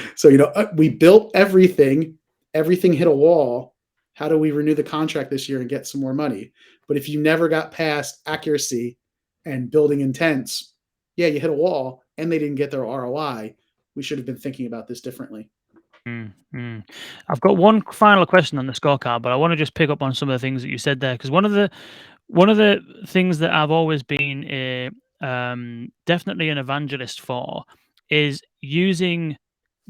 we built everything hit a wall. How do we renew the contract this year and get some more money? But if you never got past accuracy and building intents, yeah, you hit a wall and they didn't get their ROI. We should have been thinking about this differently. Mm. Mm. I've got one final question on the scorecard, but I want to just pick up on some of the things that you said there, because one of the things that I've always been definitely an evangelist for is using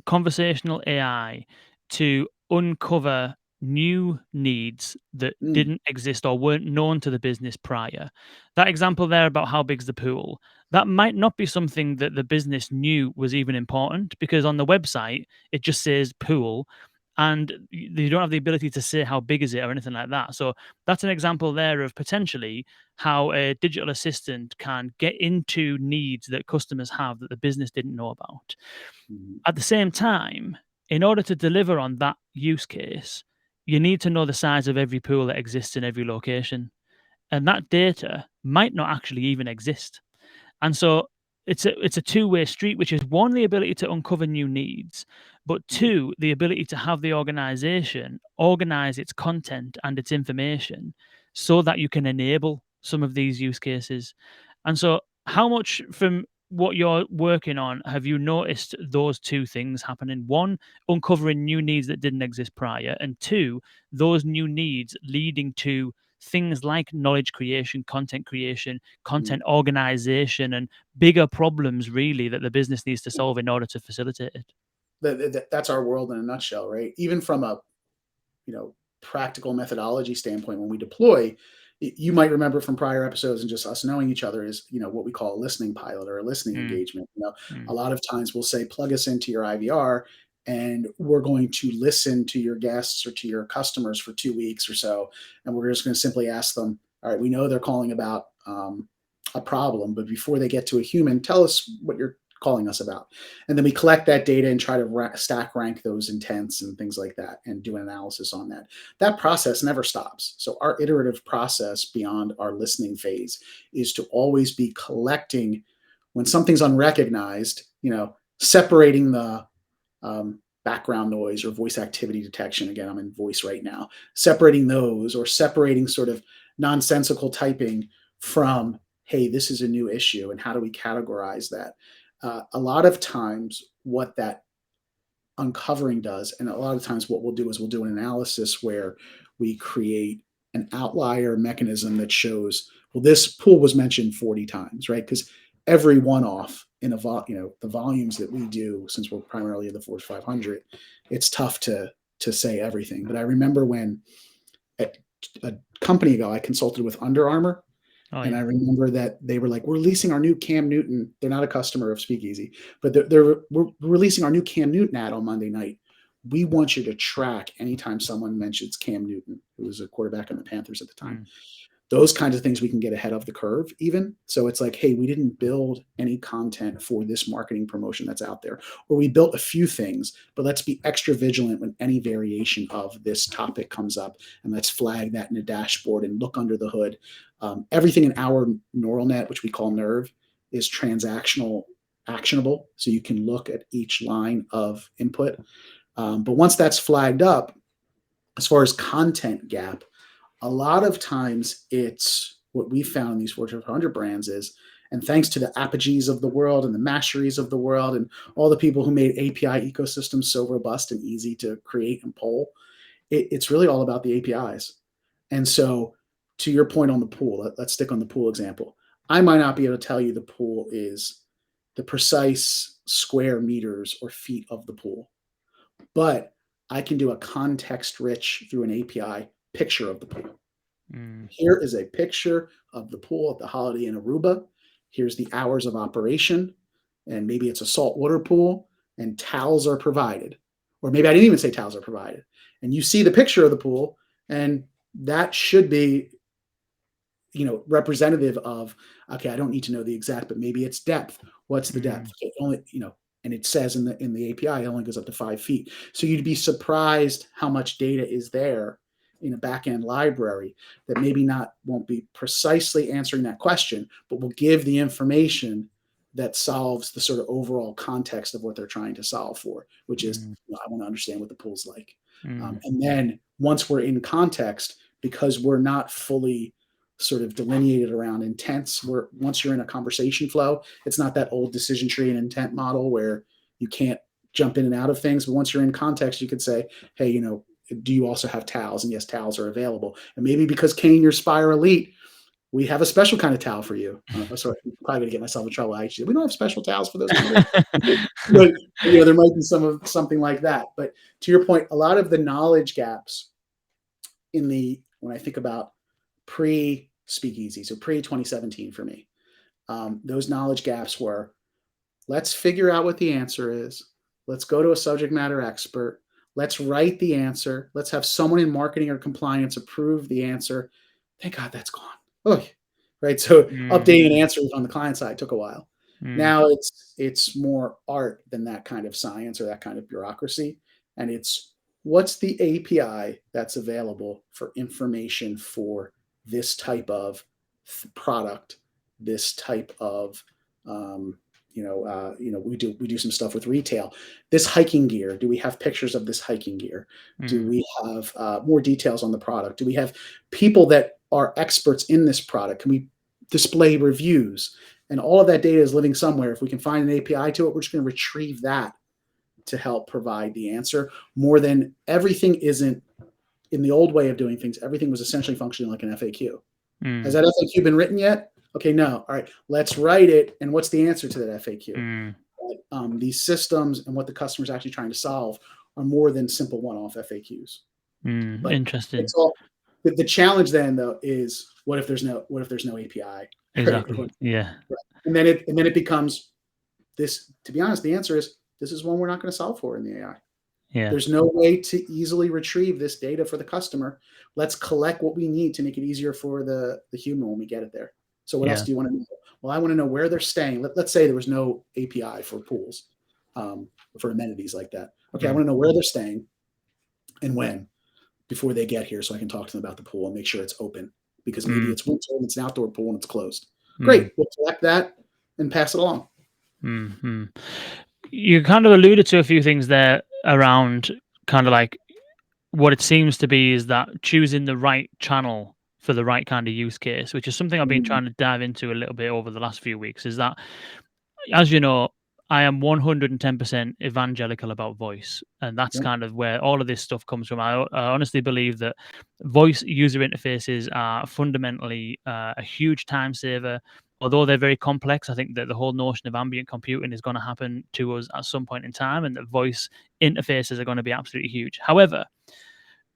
conversational AI to uncover new needs that Mm, didn't exist or weren't known to the business prior. That example there about how big's the pool, that might not be something that the business knew was even important, because on the website it just says pool, and you don't have the ability to say how big is it or anything like that. So that's an example there of potentially how a digital assistant can get into needs that customers have that the business didn't know about. mm, At the same time, in order to deliver on that use case, you need to know the size of every pool that exists in every location. And that data might not actually even exist. And so it's a two-way street, which is one, the ability to uncover new needs, but mm, two, the ability to have the organization organize its content and its information so that you can enable some of these use cases. And so how much from what you're working on have you noticed those two things happening? One, uncovering new needs that didn't exist prior, and two, those new needs leading to things like knowledge creation, mm. content organization, and bigger problems really that the business needs to solve in order to facilitate it. That's our world in a nutshell, right? Even from a you know practical methodology standpoint, when we deploy, you might remember from prior episodes and just us knowing each other is what we call a listening pilot or a listening Mm, engagement. A mm, lot of times we'll say plug us into your IVR, and we're going to listen to your guests or to your customers for 2 weeks or so, and we're just going to simply ask them, all right, we know they're calling about a problem, but before they get to a human, tell us what you're calling us about. And then we collect that data and try to stack rank those intents and things like that and do an analysis on that. That process never stops. So our iterative process beyond our listening phase is to always be collecting when something's unrecognized, separating the background noise or voice activity detection. Again, I'm in voice right now. Separating those, or separating sort of nonsensical typing from, hey, this is a new issue, and how do we categorize that? A lot of times, what that uncovering does, and a lot of times what we'll do is we'll do an analysis where we create an outlier mechanism that shows, well, this pool was mentioned 40 times, right? Because every one-off in the volumes that we do, since we're primarily in the 4 to 500, it's tough to say everything. But I remember when a company ago I consulted with Under Armour, oh and yeah. I remember that they were like, "We're releasing our new Cam Newton." They're not a customer of Speakeasy, but we're releasing our new Cam Newton ad on Monday night. We want you to track anytime someone mentions Cam Newton, who was a quarterback on the Panthers at the time. Mm, Those kinds of things we can get ahead of the curve even. So it's like, hey, we didn't build any content for this marketing promotion that's out there, or we built a few things, but let's be extra vigilant when any variation of this topic comes up, and let's flag that in a dashboard and look under the hood. Everything in our neural net, which we call nerve, is transactional actionable. So you can look at each line of input. But once that's flagged up, as far as content gap, a lot of times it's what we found in these Fortune 500 brands is, and thanks to the Apogees of the world and the Masteries of the world and all the people who made API ecosystems so robust and easy to create and poll, it's really all about the APIs. And so, to your point on the pool, let's stick on the pool example. I might not be able to tell you the pool is the precise square meters or feet of the pool, but I can do a context rich through an API picture of the pool. Here is a picture of the pool at the Holiday Inn Aruba. Here's the hours of operation, and maybe it's a saltwater pool, and towels are provided. Or maybe I didn't even say towels are provided. And you see the picture of the pool, and that should be, representative of, okay, I don't need to know the exact, but maybe it's depth. What's the depth? It only, and it says in the API, it only goes up to 5 feet. So you'd be surprised how much data is there in a backend library that maybe won't be precisely answering that question, but will give the information that solves the sort of overall context of what they're trying to solve for, which is, I want to understand what the pool's like. And then once we're in context, because we're not fully sort of delineated around intents, once you're in a conversation flow, it's not that old decision tree and intent model where you can't jump in and out of things. But once you're in context, you could say, hey, do you also have towels? And yes, towels are available. And maybe because Kane, you're Spire Elite, we have a special kind of towel for you. Sorry, I'm probably going to get myself in trouble. Actually, we don't have special towels for those members. But there might be something like that. But to your point, a lot of the knowledge gaps when I think about pre-Speakeasy, so pre-2017 for me, those knowledge gaps were, let's figure out what the answer is. Let's go to a subject matter expert. Let's write the answer. Let's have someone in marketing or compliance approve the answer. Thank God that's gone. Oh, right. So updating an answer on the client side took a while. Now it's more art than that kind of science or that kind of bureaucracy. And it's, what's the API that's available for information for this type of product, this type of we do some stuff with retail. This hiking gear, do we have pictures of this hiking gear? Do we have more details on the product? Do we have people that are experts in this product? Can we display reviews? And all of that data is living somewhere. If we can find an API to it, we're just going to retrieve that to help provide the answer. More than everything isn't, in the old way of doing things, everything was essentially functioning like an FAQ. Has that FAQ been written yet? Okay, no. All right, let's write it. And what's the answer to that FAQ? These systems and what the customer is actually trying to solve are more than simple one-off FAQs. But interesting. It's all, the challenge then, though, is what if there's no API? Exactly. Right? Yeah. Right. And then it becomes this. To be honest, the answer is this is one we're not going to solve for in the AI. Yeah. There's no way to easily retrieve this data for the customer. Let's collect what we need to make it easier for the human when we get it there. So what else do you want to know? Well, I want to know where they're staying. Let's say there was no API for pools, for amenities like that. Okay, I want to know where they're staying and when before they get here so I can talk to them about the pool and make sure it's open, because maybe it's winter and it's an outdoor pool and it's closed. Great. We'll collect that and pass it along. You kind of alluded to a few things there around kind of like what it seems to be is that choosing the right channel for the right kind of use case, which is something I've been trying to dive into a little bit over the last few weeks, is that, as you know, I am 110% evangelical about voice. And that's kind of where all of this stuff comes from. I honestly believe that voice user interfaces are fundamentally a huge time saver. Although they're very complex, I think that the whole notion of ambient computing is going to happen to us at some point in time, and that voice interfaces are going to be absolutely huge. However,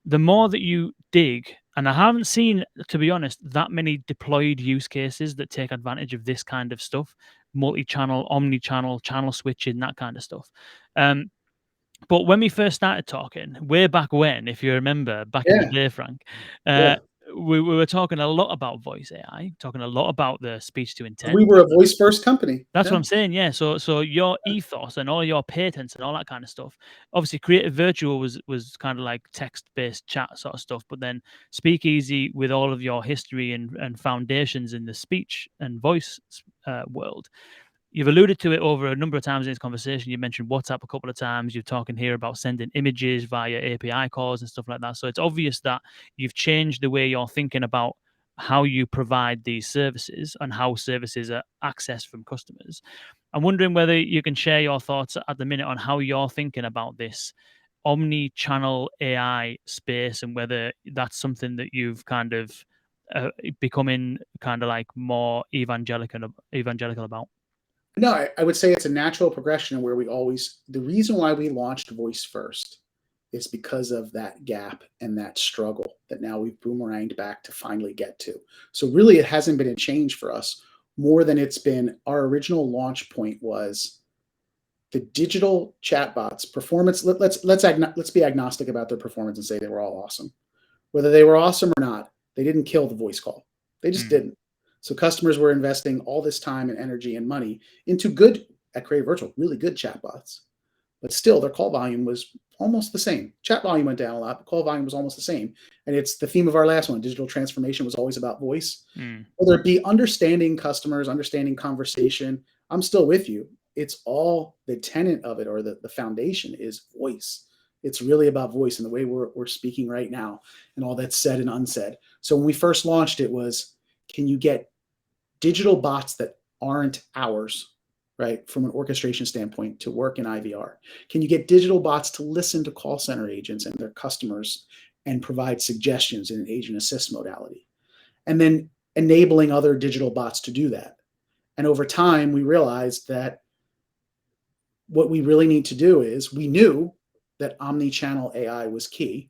the more that you dig, and I haven't seen, to be honest, that many deployed use cases that take advantage of this kind of stuff, multi-channel, omni-channel, channel switching, that kind of stuff. But when we first started talking, way back when, if you remember, back in the day, Frank, we were talking a lot about voice AI, talking a lot about the speech to intent. We were a voice first company. That's what I'm saying. Yeah. So your ethos and all your patents and all that kind of stuff. Obviously, Creative Virtual was kind of like text-based chat sort of stuff. But then Speakeasy, with all of your history and foundations in the speech and voice world, you've alluded to it over a number of times in this conversation. You mentioned WhatsApp a couple of times. You're talking here about sending images via API calls and stuff like that. So it's obvious that you've changed the way you're thinking about how you provide these services and how services are accessed from customers. I'm wondering whether you can share your thoughts at the minute on how you're thinking about this omni-channel AI space and whether that's something that you've kind of becoming kind of like more evangelical about. No, I would say it's a natural progression where the reason why we launched voice first is because of that gap and that struggle that now we've boomeranged back to finally get to. So really, it hasn't been a change for us more than it's been our original launch point was the digital chatbots performance. Let's be agnostic about their performance and say they were all awesome. Whether they were awesome or not, they didn't kill the voice call. They just Mm, didn't. So customers were investing all this time and energy and money into good at Creative Virtual, really good chatbots. But still, their call volume was almost the same. Chat volume went down a lot, but call volume was almost the same. And it's the theme of our last one. Digital transformation was always about voice. mm, Whether it be understanding customers, understanding conversation, I'm still with you. It's all the tenet of it, or the foundation is voice. It's really about voice and the way we're speaking right now and all that's said and unsaid. So when we first launched, it was, can you get digital bots that aren't ours, right, from an orchestration standpoint to work in IVR? Can you get digital bots to listen to call center agents and their customers and provide suggestions in an agent assist modality? And then enabling other digital bots to do that. And over time, we realized that what we really need to do is, we knew that omni-channel AI was key,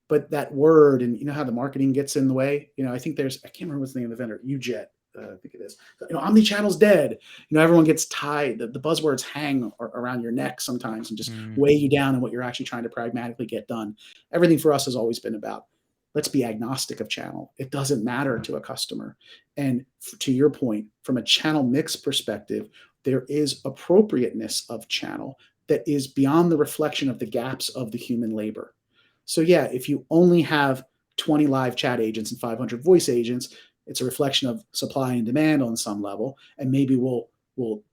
but that word, and you know how the marketing gets in the way. I think I can't remember what's the name of the vendor, UJet, I think it is. Omni-channel's dead. Everyone gets tied. The buzzwords hang around your neck sometimes and just mm, weigh you down in what you're actually trying to pragmatically get done. Everything for us has always been about, let's be agnostic of channel. It doesn't matter to a customer. And to your point, from a channel mix perspective, there is appropriateness of channel that is beyond the reflection of the gaps of the human labor. So yeah, if you only have 20 live chat agents and 500 voice agents, it's a reflection of supply and demand on some level, and maybe will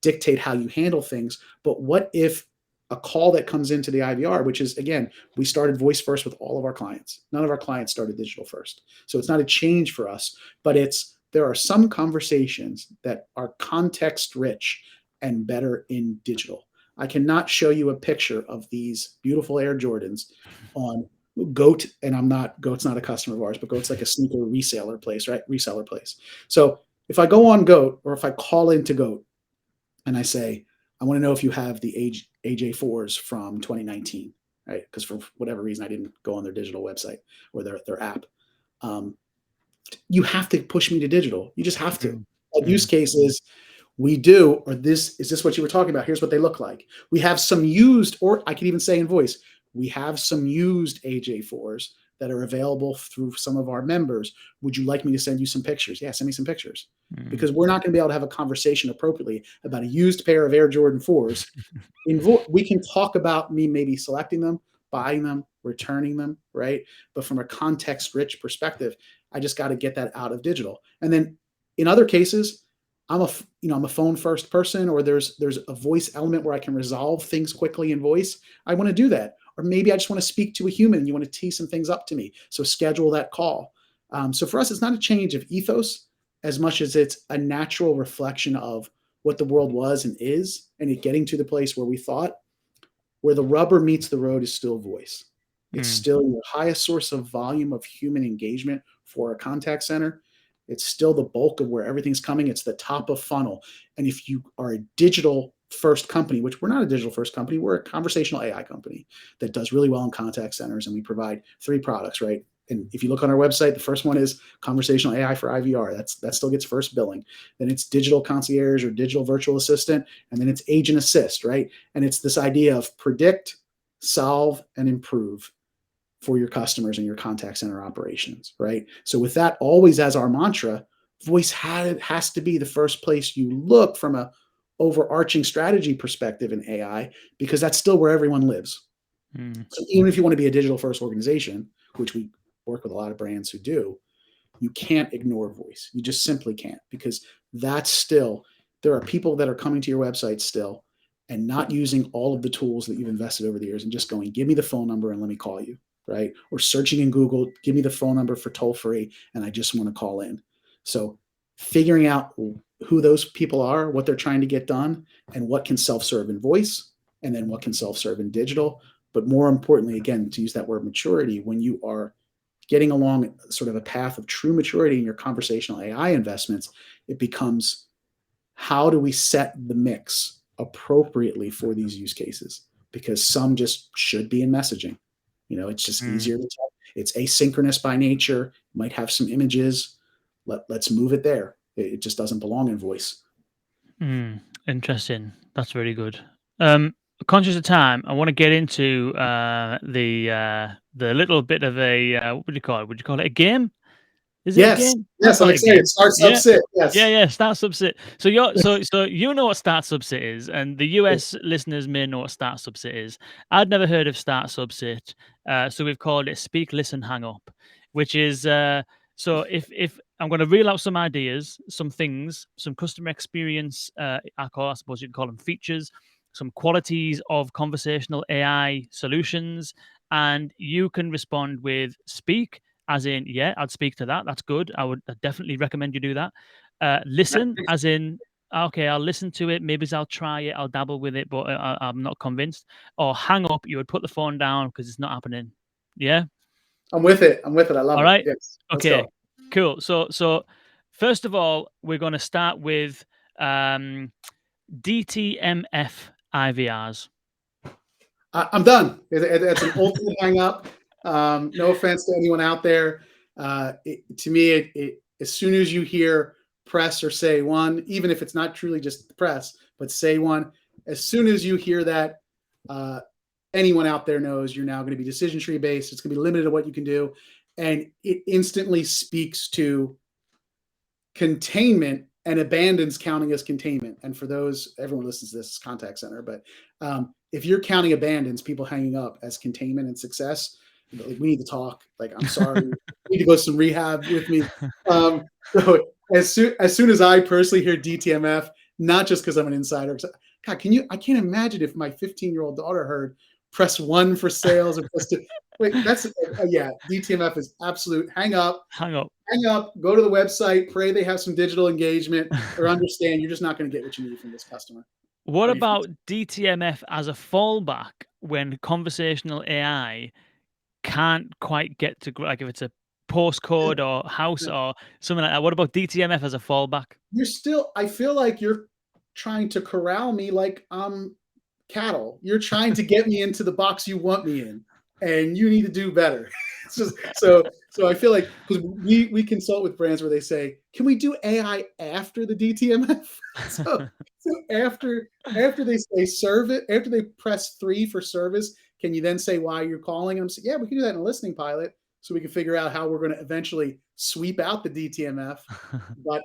dictate how you handle things. But what if a call that comes into the IVR, which is, again, we started voice first with all of our clients. None of our clients started digital first. So it's not a change for us, but there are some conversations that are context rich and better in digital. I cannot show you a picture of these beautiful Air Jordans on Goat, and Goat's not a customer of ours, but Goat's like a sneaker reseller place, right? Reseller place. So if I go on Goat, or if I call into Goat and I say, I want to know if you have the AJ4s from 2019, right? Because for whatever reason, I didn't go on their digital website or their app. You have to push me to digital. You just have to. mm, A use mm, case is, we do, or is this what you were talking about? Here's what they look like. We have some used, or I could even say in voice, we have some used AJ4s that are available through some of our members. Would you like me to send you some pictures? Yeah, send me some pictures. mm. Because we're not going to be able to have a conversation appropriately about a used pair of Air Jordan 4s. We can talk about me maybe selecting them, buying them, returning them, right? But from a context rich perspective, I just got to get that out of digital. And then in other cases, I'm a phone first person, or there's a voice element where I can resolve things quickly in voice. I want to do that. Or maybe I just want to speak to a human and you want to tee some things up to me. So schedule that call. So for us, it's not a change of ethos as much as it's a natural reflection of what the world was and is, and it getting to the place where we thought, where the rubber meets the road is still voice. It's Mm, still your highest source of volume of human engagement for a contact center. It's still the bulk of where everything's coming. It's the top of funnel. And if you are a digital first company, which we're not a digital first company, we're a conversational AI company that does really well in contact centers, and we provide 3 products, right? And if you look on our website, the first one is conversational AI for IVR. That still gets first billing. Then it's digital concierge or digital virtual assistant, and then it's agent assist, right? And it's this idea of predict, solve, and improve for your customers and your contact center operations, right? So with that always as our mantra, voice has to be the first place you look from a overarching strategy perspective in AI, because that's still where everyone lives. mm, So even if you want to be a digital first organization, which we work with a lot of brands who do, you can't ignore voice. You just simply can't, because that's still, there are people that are coming to your website still and not using all of the tools that you've invested over the years and just going, give me the phone number and let me call you, right? Or searching in Google, give me the phone number for toll free and I just want to call in. So figuring out who those people are, what they're trying to get done, and what can self-serve in voice, and then what can self-serve in digital. But more importantly, again, to use that word maturity, when you are getting along sort of a path of true maturity in your conversational AI investments, it becomes, how do we set the mix appropriately for these use cases? Because some just should be in messaging. It's just easier to tell. It's asynchronous by nature, might have some images. Let's move it there. It just doesn't belong in voice. Interesting. That's very good. Conscious of time, I want to get into the little bit of a what would you call it? Would you call it a game? Is it a Yes, game? I'll yes, call I'm it a excited. game. Start Yeah. subsit. Yeah, Yes. yeah, start subsit. So you know what start subsit is, and the US listeners may know what start subsit is. I'd never heard of start subsit, so we've called it speak, listen, hang up, which is so if I'm going to reel out some ideas, some things, some customer experience, I suppose you can call them features, some qualities of conversational AI solutions, and you can respond with speak, as in, yeah, I'd speak to that. That's good. I'd definitely recommend you do that. Listen, as in, okay, I'll listen to it. Maybe I'll try it. I'll dabble with it, but I'm not convinced. Or hang up. You would put the phone down because it's not happening. Yeah. I'm with it. I love All it. right. Yes. Let's Okay. go. Cool. So first of all, we're going to start with um, DTMF IVRs. I'm done. It's an ultimate hang up. No offense to anyone out there. To me, as soon as you hear press or say one, even if it's not truly just press, but say one, as soon as you hear that, anyone out there knows you're now going to be decision tree based. It's going to be limited to what you can do. And it instantly speaks to containment and abandons counting as containment. And for those, everyone listens to this is contact center, but if you're counting abandons, people hanging up as containment and success, like, we need to talk. Like, I'm sorry, you need to go to some rehab with me. So as soon as I personally hear DTMF, not just because I'm an insider, God, I can't imagine if my 15-year-old daughter heard press one for sales or press two. Wait, that's yeah, DTMF is absolute hang up. Hang up. Hang up, go to the website, pray they have some digital engagement, or understand you're just not going to get what you need from this customer. What about DTMF as a fallback when conversational AI can't quite get to, like, if it's a postcode or house or something like that? What about DTMF as a fallback? I feel like you're trying to corral me like I'm cattle. You're trying to get me into the box you want me in, and you need to do better. So I feel like, because we consult with brands where they say, can we do AI after the DTMF? So after they say serve it, after they press 3 for service, can you then say why you're calling them? So, yeah, we can do that in a listening pilot, so we can figure out how we're going to eventually sweep out the DTMF. But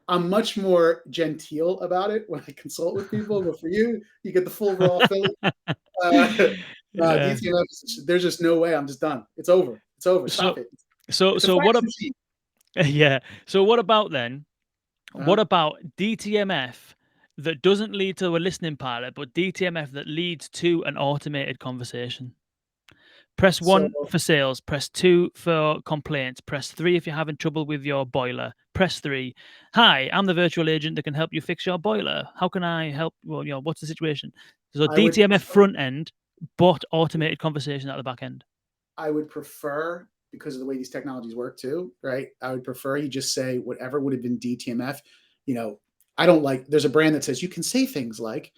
I'm much more genteel about it when I consult with people. But for you, you get the full raw Philly. Yeah. DTMF, there's just no way. I'm just done. It's over. It's over. So Stop it. so It's a so fax what? machine. Yeah. So what about then? What Uh-huh. about DTMF that doesn't lead to a listening pilot, but DTMF that leads to an automated conversation? Press So 1 for sales, press 2 for complaints, press 3 if you're having trouble with your boiler, press 3. Hi, I'm the virtual agent that can help you fix your boiler. How can I help? Well, what's the situation? So I would DTMF front end, but automated conversation at the back end. I would prefer, because of the way these technologies work too, right? I would prefer you just say whatever would have been DTMF. I don't like, there's a brand that says you can say things like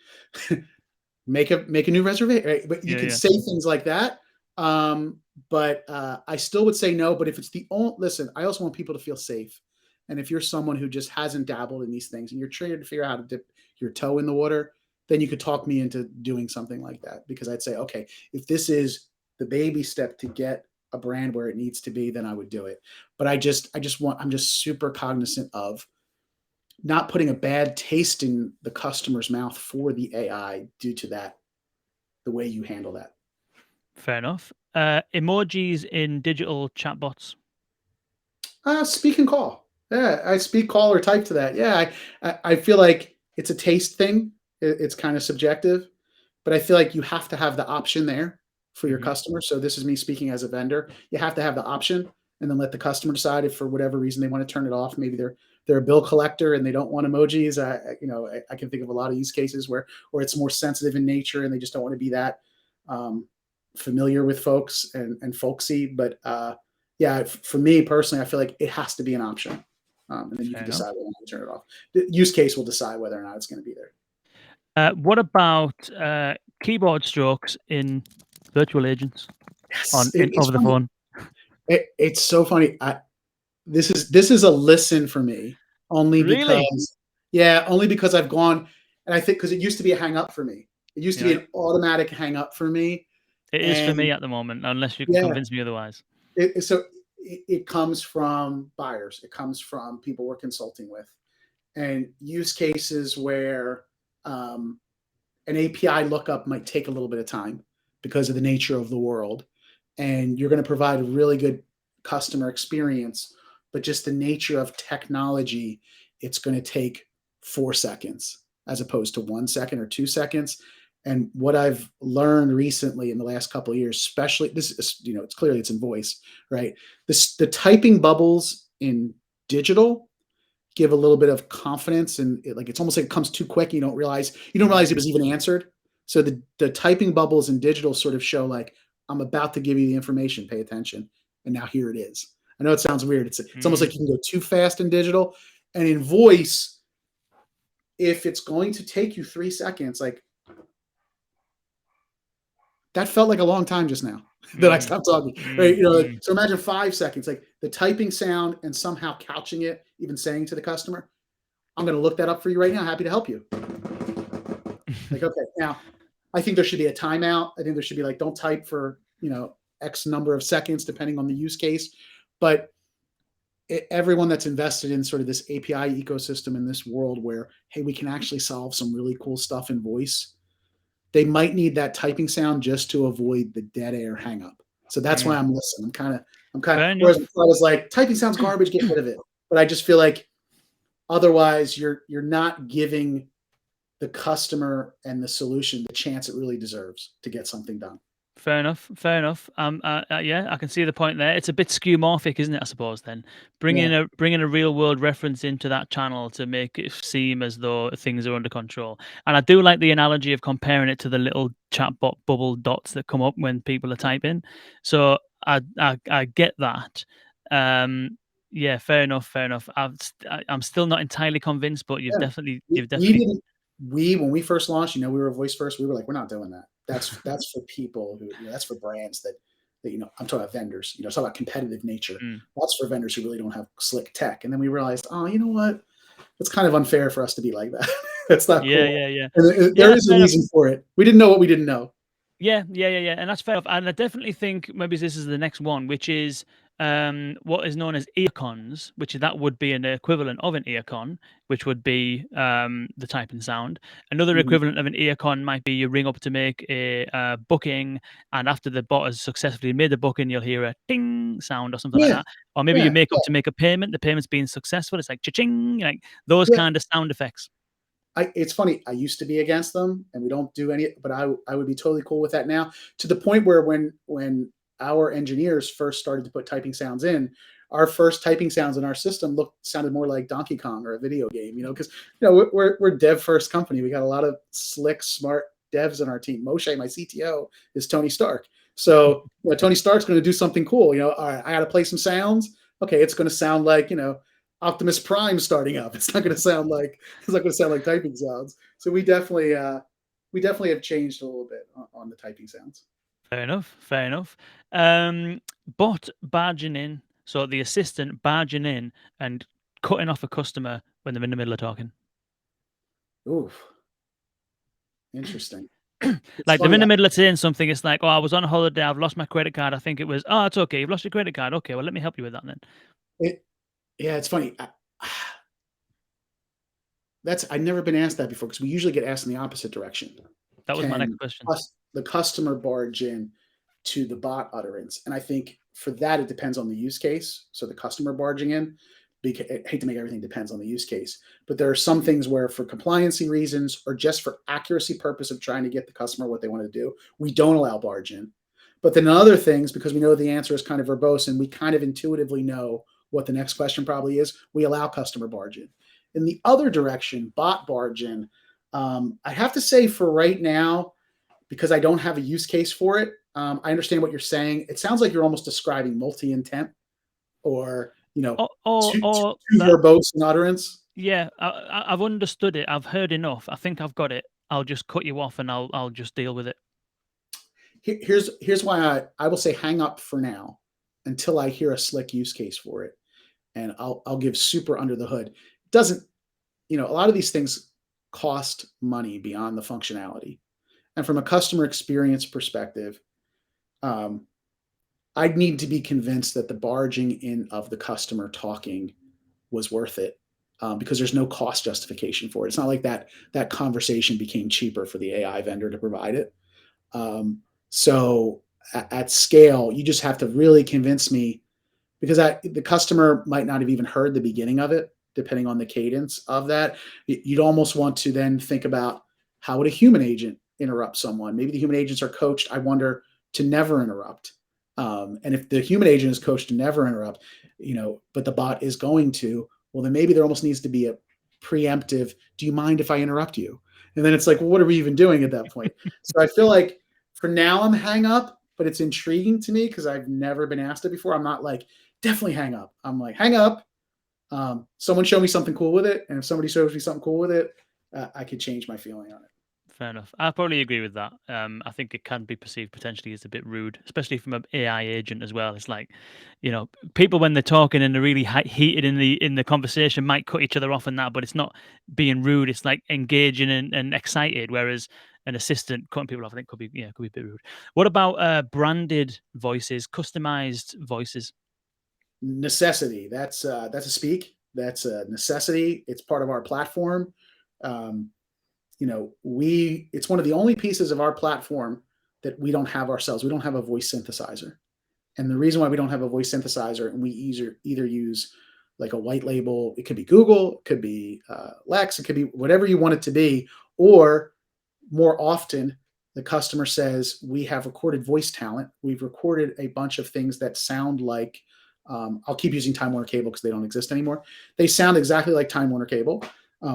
make a new reservation, right? But you Yeah, can yeah. say things like that. But I still would say no. But if it's the only, listen, I also want people to feel safe. And if you're someone who just hasn't dabbled in these things and you're trying to figure out how to dip your toe in the water, then you could talk me into doing something like that. Because I'd say, okay, if this is the baby step to get a brand where it needs to be, then I would do it. But I'm just super cognizant of not putting a bad taste in the customer's mouth for the AI due to that, the way you handle that. Fair enough. Emojis in digital chatbots. Speak and call. Yeah, I speak, call, or type to that. Yeah, I feel like it's a taste thing. It's kind of subjective, but I feel like you have to have the option there for your Mhm. customer. So this is me speaking as a vendor. You have to have the option, and then let the customer decide if for whatever reason they want to turn it off. Maybe they're a bill collector and they don't want emojis. I can think of a lot of use cases where it's more sensitive in nature and they just don't want to be that familiar with folks and folksy. But yeah, for me personally, I feel like it has to be an option. And then you can decide whether or not to turn it off. The use case will decide whether or not it's going to be there. What about keyboard strokes in virtual agents Yes, over it's the funny. phone? It's so funny. This is a listen for me, only Really? because I've gone, and I think because it used to be a hang up for me. It used to be an automatic hang up for me. It is for And me at the moment, unless you can yeah, convince me otherwise. it comes from buyers. It comes from people we're consulting with, and use cases where an API lookup might take a little bit of time because of the nature of the world, and you're going to provide a really good customer experience, but just the nature of technology, it's going to take 4 seconds as opposed to 1 second or 2 seconds. And what I've learned recently in the last couple of years, especially this is, it's clearly it's in voice, right? The typing bubbles in digital give a little bit of confidence, and it's almost like it comes too quick. You don't realize it was even answered. So the typing bubbles in digital sort of show like, I'm about to give you the information, pay attention, and now here it is. I know it sounds weird. It's almost like you can go too fast in digital, and in voice, if it's going to take you 3 seconds, like that felt like a long time just now that I stopped talking. Right? So imagine 5 seconds, like the typing sound and somehow couching it, even saying to the customer, I'm going to look that up for you right now. Happy to help you. Like, okay, now I think there should be a timeout. I think there should be like, don't type for, X number of seconds, depending on the use case. But everyone that's invested in sort of this API ecosystem in this world where, hey, we can actually solve some really cool stuff in voice, they might need that typing sound just to avoid the dead air hang up. So that's why I'm listening. Whereas I was like, typing sounds garbage, get rid of it. But I just feel like otherwise you're not giving the customer and the solution the chance it really deserves to get something done. Fair enough. Fair enough. Yeah, I can see the point there. It's a bit skeuomorphic, isn't it? I suppose then bringing a real world reference into that channel to make it seem as though things are under control. And I do like the analogy of comparing it to the little chatbot bubble dots that come up when people are typing. So I get that. Yeah, fair enough. Fair enough. I'm still not entirely convinced, but you've definitely when we first launched, we were voice first. We were like, we're not doing that. That's for people who, that's for brands that I'm talking about vendors. It's all about competitive nature. That's for vendors who really don't have slick tech. And then we realized, oh, you know what? It's kind of unfair for us to be like that. That's not cool. Yeah. And there is a reason for it. We didn't know what we didn't know. Yeah, and that's fair enough. And I definitely think maybe this is the next one, which is what is known as earcons, that would be an equivalent of an earcon, which would be the typing sound. Another equivalent of an earcon might be you ring up to make a booking, and after the bot has successfully made the booking, you'll hear a ding sound or something like that. Or maybe you make up to make a payment, the payment's being successful, it's like cha-ching, like those kind of sound effects. It's funny. I used to be against them, and we don't do any. But I would be totally cool with that now. To the point where when our engineers first started to put typing sounds in, our first typing sounds in our system sounded more like Donkey Kong or a video game. Because we're dev first company. We got a lot of slick, smart devs on our team. Moshe, my CTO, is Tony Stark. So Tony Stark's going to do something cool. All right, I got to play some sounds. Okay, it's going to sound like Optimus Prime starting up. It's not going to sound like typing sounds. So we definitely have changed a little bit on the typing sounds. Fair enough. Bot barging in, so the assistant barging in and cutting off a customer when they're in the middle of talking. Ooh, interesting. Like they're in the middle of saying something. It's like, oh, I was on holiday. I've lost my credit card. I think it was. Oh, it's okay. You've lost your credit card. Okay, well, let me help you with that then. Yeah, it's funny. I've never been asked that before because we usually get asked in the opposite direction. That was my next question. The customer barge in to the bot utterance, and I think for that it depends on the use case. So the customer barging in, because I hate to make everything depends on the use case, but there are some things where for compliancy reasons or just for accuracy purpose of trying to get the customer what they want to do, we don't allow barge in. But then other things, because we know the answer is kind of verbose and we kind of intuitively know what the next question probably is, we allow customer barge in the other direction, bot barge in. I have to say for right now, because I don't have a use case for it, I understand what you're saying. It sounds like you're almost describing multi-intent or, or too that, verbose in utterance. yeah, I've understood it. I've heard enough. I think I've got it. I'll just cut you off and I'll just deal with it. Here's why I will say hang up for now until I hear a slick use case for it, and I'll give super under the hood. It doesn't, a lot of these things cost money beyond the functionality, and from a customer experience perspective, um, I'd need to be convinced that the barging in of the customer talking was worth it, because there's no cost justification for it. It's not like that conversation became cheaper for the AI vendor to provide it. Um, so at scale, you just have to really convince me, because the customer might not have even heard the beginning of it, depending on the cadence of that. You'd almost want to then think about, how would a human agent interrupt someone? Maybe the human agents are coached, I wonder, to never interrupt. And if the human agent is coached to never interrupt, but the bot is going to, well, then maybe there almost needs to be a preemptive, do you mind if I interrupt you? And then it's like, well, what are we even doing at that point? So I feel like for now I'm hang up, but it's intriguing to me because I've never been asked it before. I'm not like, definitely hang up. I'm like, hang up. Someone show me something cool with it. And if somebody shows me something cool with it, I could change my feeling on it. Fair enough. I probably agree with that. I think it can be perceived potentially as a bit rude, especially from an AI agent as well. It's like, people when they're talking and they're really heated in the conversation might cut each other off and that, but it's not being rude. It's like engaging and excited. Whereas an assistant cutting people off, I think could be a bit rude. What about branded voices, customized voices? Necessity. That's a speak. That's a necessity. It's part of our platform. Um, it's one of the only pieces of our platform that we don't have ourselves. We don't have a voice synthesizer. And the reason why we don't have a voice synthesizer, and we either use like a white label, it could be Google, it could be Lex, it could be whatever you want it to be, or more often the customer says, we have recorded voice talent. We've recorded a bunch of things that sound like, I'll keep using Time Warner Cable because they don't exist anymore. They sound exactly like Time Warner Cable.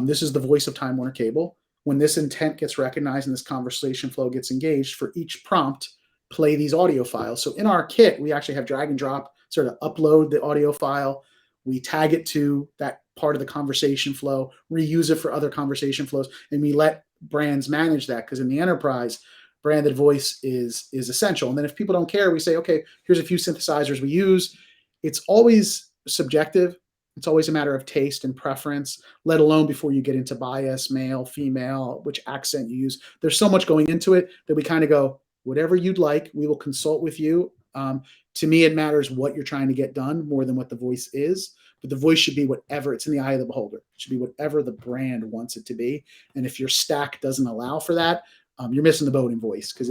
This is the voice of Time Warner Cable. When this intent gets recognized and this conversation flow gets engaged, for each prompt, play these audio files. So in our kit, we actually have drag and drop, sort of upload the audio file. We tag it to that part of the conversation flow, reuse it for other conversation flows, and we let brands manage that, because in the enterprise, branded voice is essential. And then if people don't care, we say, okay, here's a few synthesizers we use. It's always subjective. It's always a matter of taste and preference, let alone before you get into bias, male, female, which accent you use. There's so much going into it that we kind of go, whatever you'd like, we will consult with you. To me, it matters what you're trying to get done more than what the voice is. But the voice should be whatever, it's in the eye of the beholder. It should be whatever the brand wants it to be. And if your stack doesn't allow for that, you're missing the boat in voice, because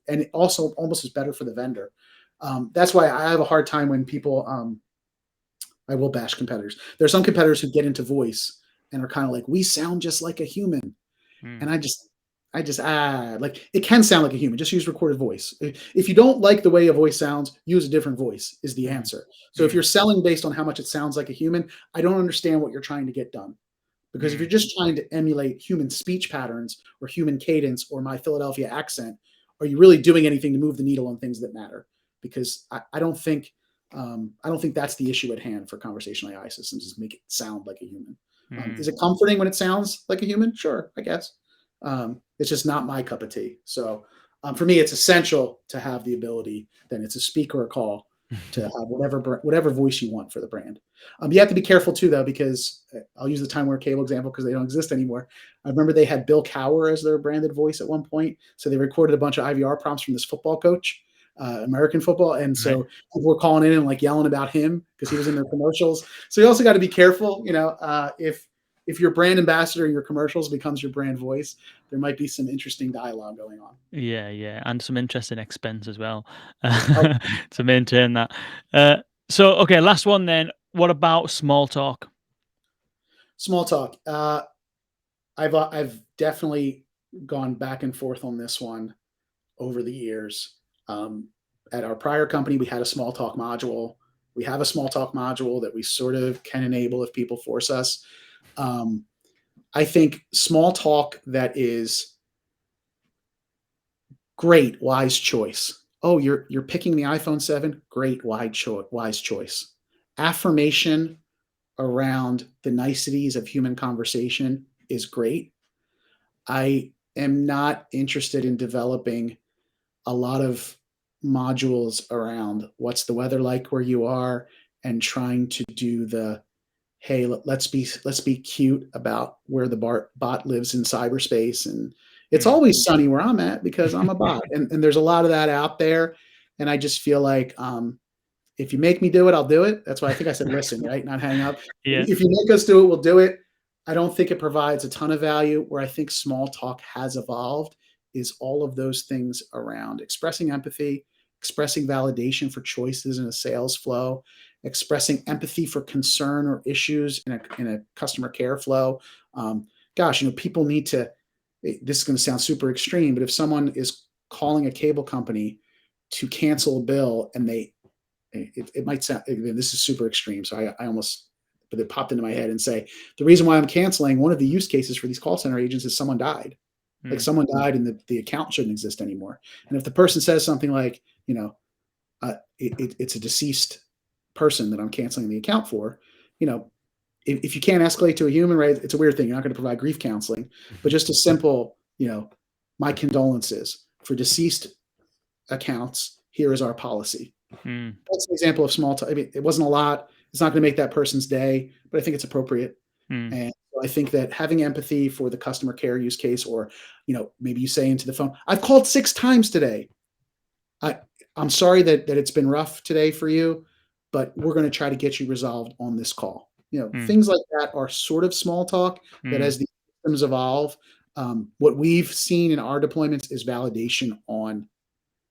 and it also almost is better for the vendor. That's why I have a hard time when people, I will bash competitors. There are some competitors who get into voice and are kind of like, we sound just like a human. And like, it can sound like a human. Just use recorded voice. If you don't like the way a voice sounds, use a different voice is the answer. So if you're selling based on how much it sounds like a human, I don't understand what you're trying to get done. Because if you're just trying to emulate human speech patterns or human cadence or my Philadelphia accent, are you really doing anything to move the needle on things that matter? Because I don't think that's the issue at hand for conversational AI systems, is make it sound like a human. Is it comforting when it sounds like a human? Sure, I guess. It's just not my cup of tea. So for me, it's essential to have the ability, then it's a speak or a call, to have whatever voice you want for the brand. You have to be careful too, though, because I'll use the Time Warner Cable example because they don't exist anymore. I remember they had Bill Cower as their branded voice at one point. So they recorded a bunch of IVR prompts from this football coach, American football. And so people were calling in and like yelling about him because he was in their commercials. So you also got to be careful, if your brand ambassador in your commercials becomes your brand voice, there might be some interesting dialogue going on. Yeah, and some interesting expense as well Oh, to maintain that. Okay, last one then. What about small talk? small talk. I've definitely gone back and forth on this one over the years. at our prior company, we had a small talk module. We have a small talk module that we sort of can enable if people force us. I think small talk that is great, wise choice. Oh, you're picking the iPhone 7? Great, wise choice. Affirmation around the niceties of human conversation is great. I am not interested in developing a lot of modules around what's the weather like where you are and trying to do the hey, let's be cute about where the bot lives in cyberspace, and it's Mm. always sunny where I'm at because I'm a bot, and there's a lot of that out there, and I just feel like if you make me do it, I'll do it. That's why I think I said listen, right? Not hang up. Yeah. If you make us do it, we'll do it. I don't think it provides a ton of value. Where I think small talk has evolved is all of those things around expressing empathy, expressing validation for choices in a sales flow, expressing empathy for concern or issues in a customer care flow. Gosh, people need to. This is going to sound super extreme, but if someone is calling a cable company to cancel a bill and it might sound, this is super extreme, so I almost, but it popped into my head and say, the reason why I'm canceling, one of the use cases for these call center agents is someone died. Like Mm. someone died and the account shouldn't exist anymore. And if the person says something like, it's a deceased person that I'm canceling the account for, if you can't escalate to a human, right, it's a weird thing. You're not going to provide grief counseling, but just a simple, my condolences for deceased accounts. Here is our policy. Mm. That's an example of small talk. I mean, it wasn't a lot. It's not going to make that person's day, but I think it's appropriate. Mm. And so I think that having empathy for the customer care use case, or maybe you say into the phone, "I've called 6 times today. I'm sorry that it's been rough today for you, but we're going to try to get you resolved on this call." Mm. Things like that are sort of small talk. That Mm. as the systems evolve, what we've seen in our deployments is validation on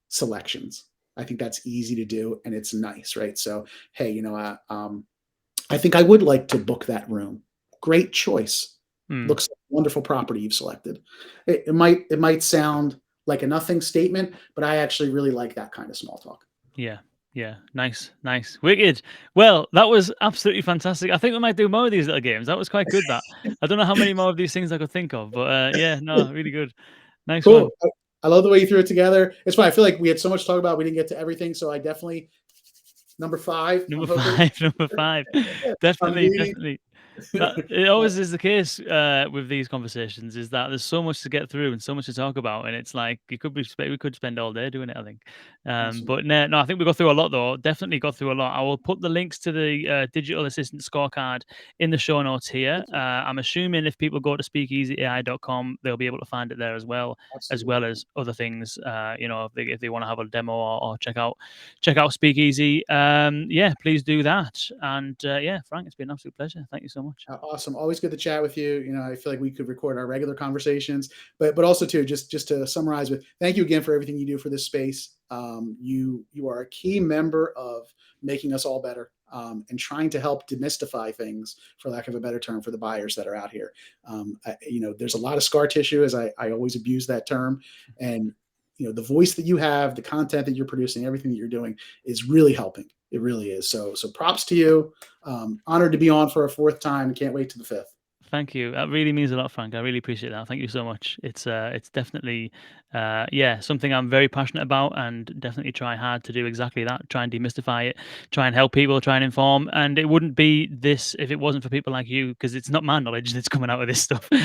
selections. I think that's easy to do and it's nice, right? So, hey, I think I would like to book that room. Great choice. Mm. Looks like a wonderful property you've selected. It might sound like a nothing statement, but I actually really like that kind of small talk. Yeah. Yeah. Nice. Nice. Wicked. Well, that was absolutely fantastic. I think we might do more of these little games. That was quite good. That I don't know how many more of these things I could think of, but yeah, no, really good. Nice one. Cool. I love the way you threw it together. It's fine. I feel like we had so much to talk about. We didn't get to everything. So I definitely, number 5, I'm Number hoping. 5. Number 5. I'm Definitely. needing. Definitely. That it always is the case with these conversations, is that there's so much to get through and so much to talk about, and it's like we could spend all day doing it, I think. Awesome. But no, I think we got through a lot though. Definitely got through a lot. I will put the links to the digital assistant scorecard in the show notes here. I'm assuming if people go to speakeasyai.com, they'll be able to find it there as Absolutely. well as other things. If they want to have a demo or check out Speakeasy. Yeah, please do that. And yeah, Frank, it's been an absolute pleasure. Thank you so much. Awesome. Always good to chat with you. I feel like we could record our regular conversations, but also too, just to summarize with, thank you again for everything you do for this space. You are a key member of making us all better, and trying to help demystify things, for lack of a better term, for the buyers that are out here. There's a lot of scar tissue, as I always abuse that term, and the voice that you have, the content that you're producing, everything that you're doing is really helping. It really is. So props to you. Honored to be on for a 4th time. Can't wait to the 5th. Thank you. That really means a lot, Frank. I really appreciate that. Thank you so much. It's definitely yeah, something I'm very passionate about, and definitely try hard to do exactly that. Try and demystify it, try and help people, try and inform. And it wouldn't be this if it wasn't for people like you, because it's not my knowledge that's coming out of this stuff. You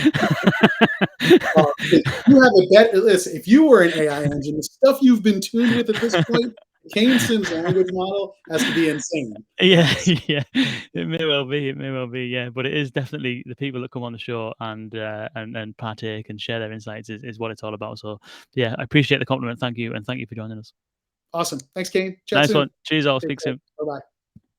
have a bet. Listen, if you were an AI engine, the stuff you've been tuned with at this point, Kane Sim's language model has to be insane. Yeah, Yes. yeah, it may well be. It may well be. Yeah, but it is definitely the people that come on the show and partake and share their insights is what it's all about. So, yeah, I appreciate the compliment. Thank you, and thank you for joining us. Awesome. Thanks, Kane. Chat Nice soon. one. Cheers, all. Take Speak care. soon. Bye-bye.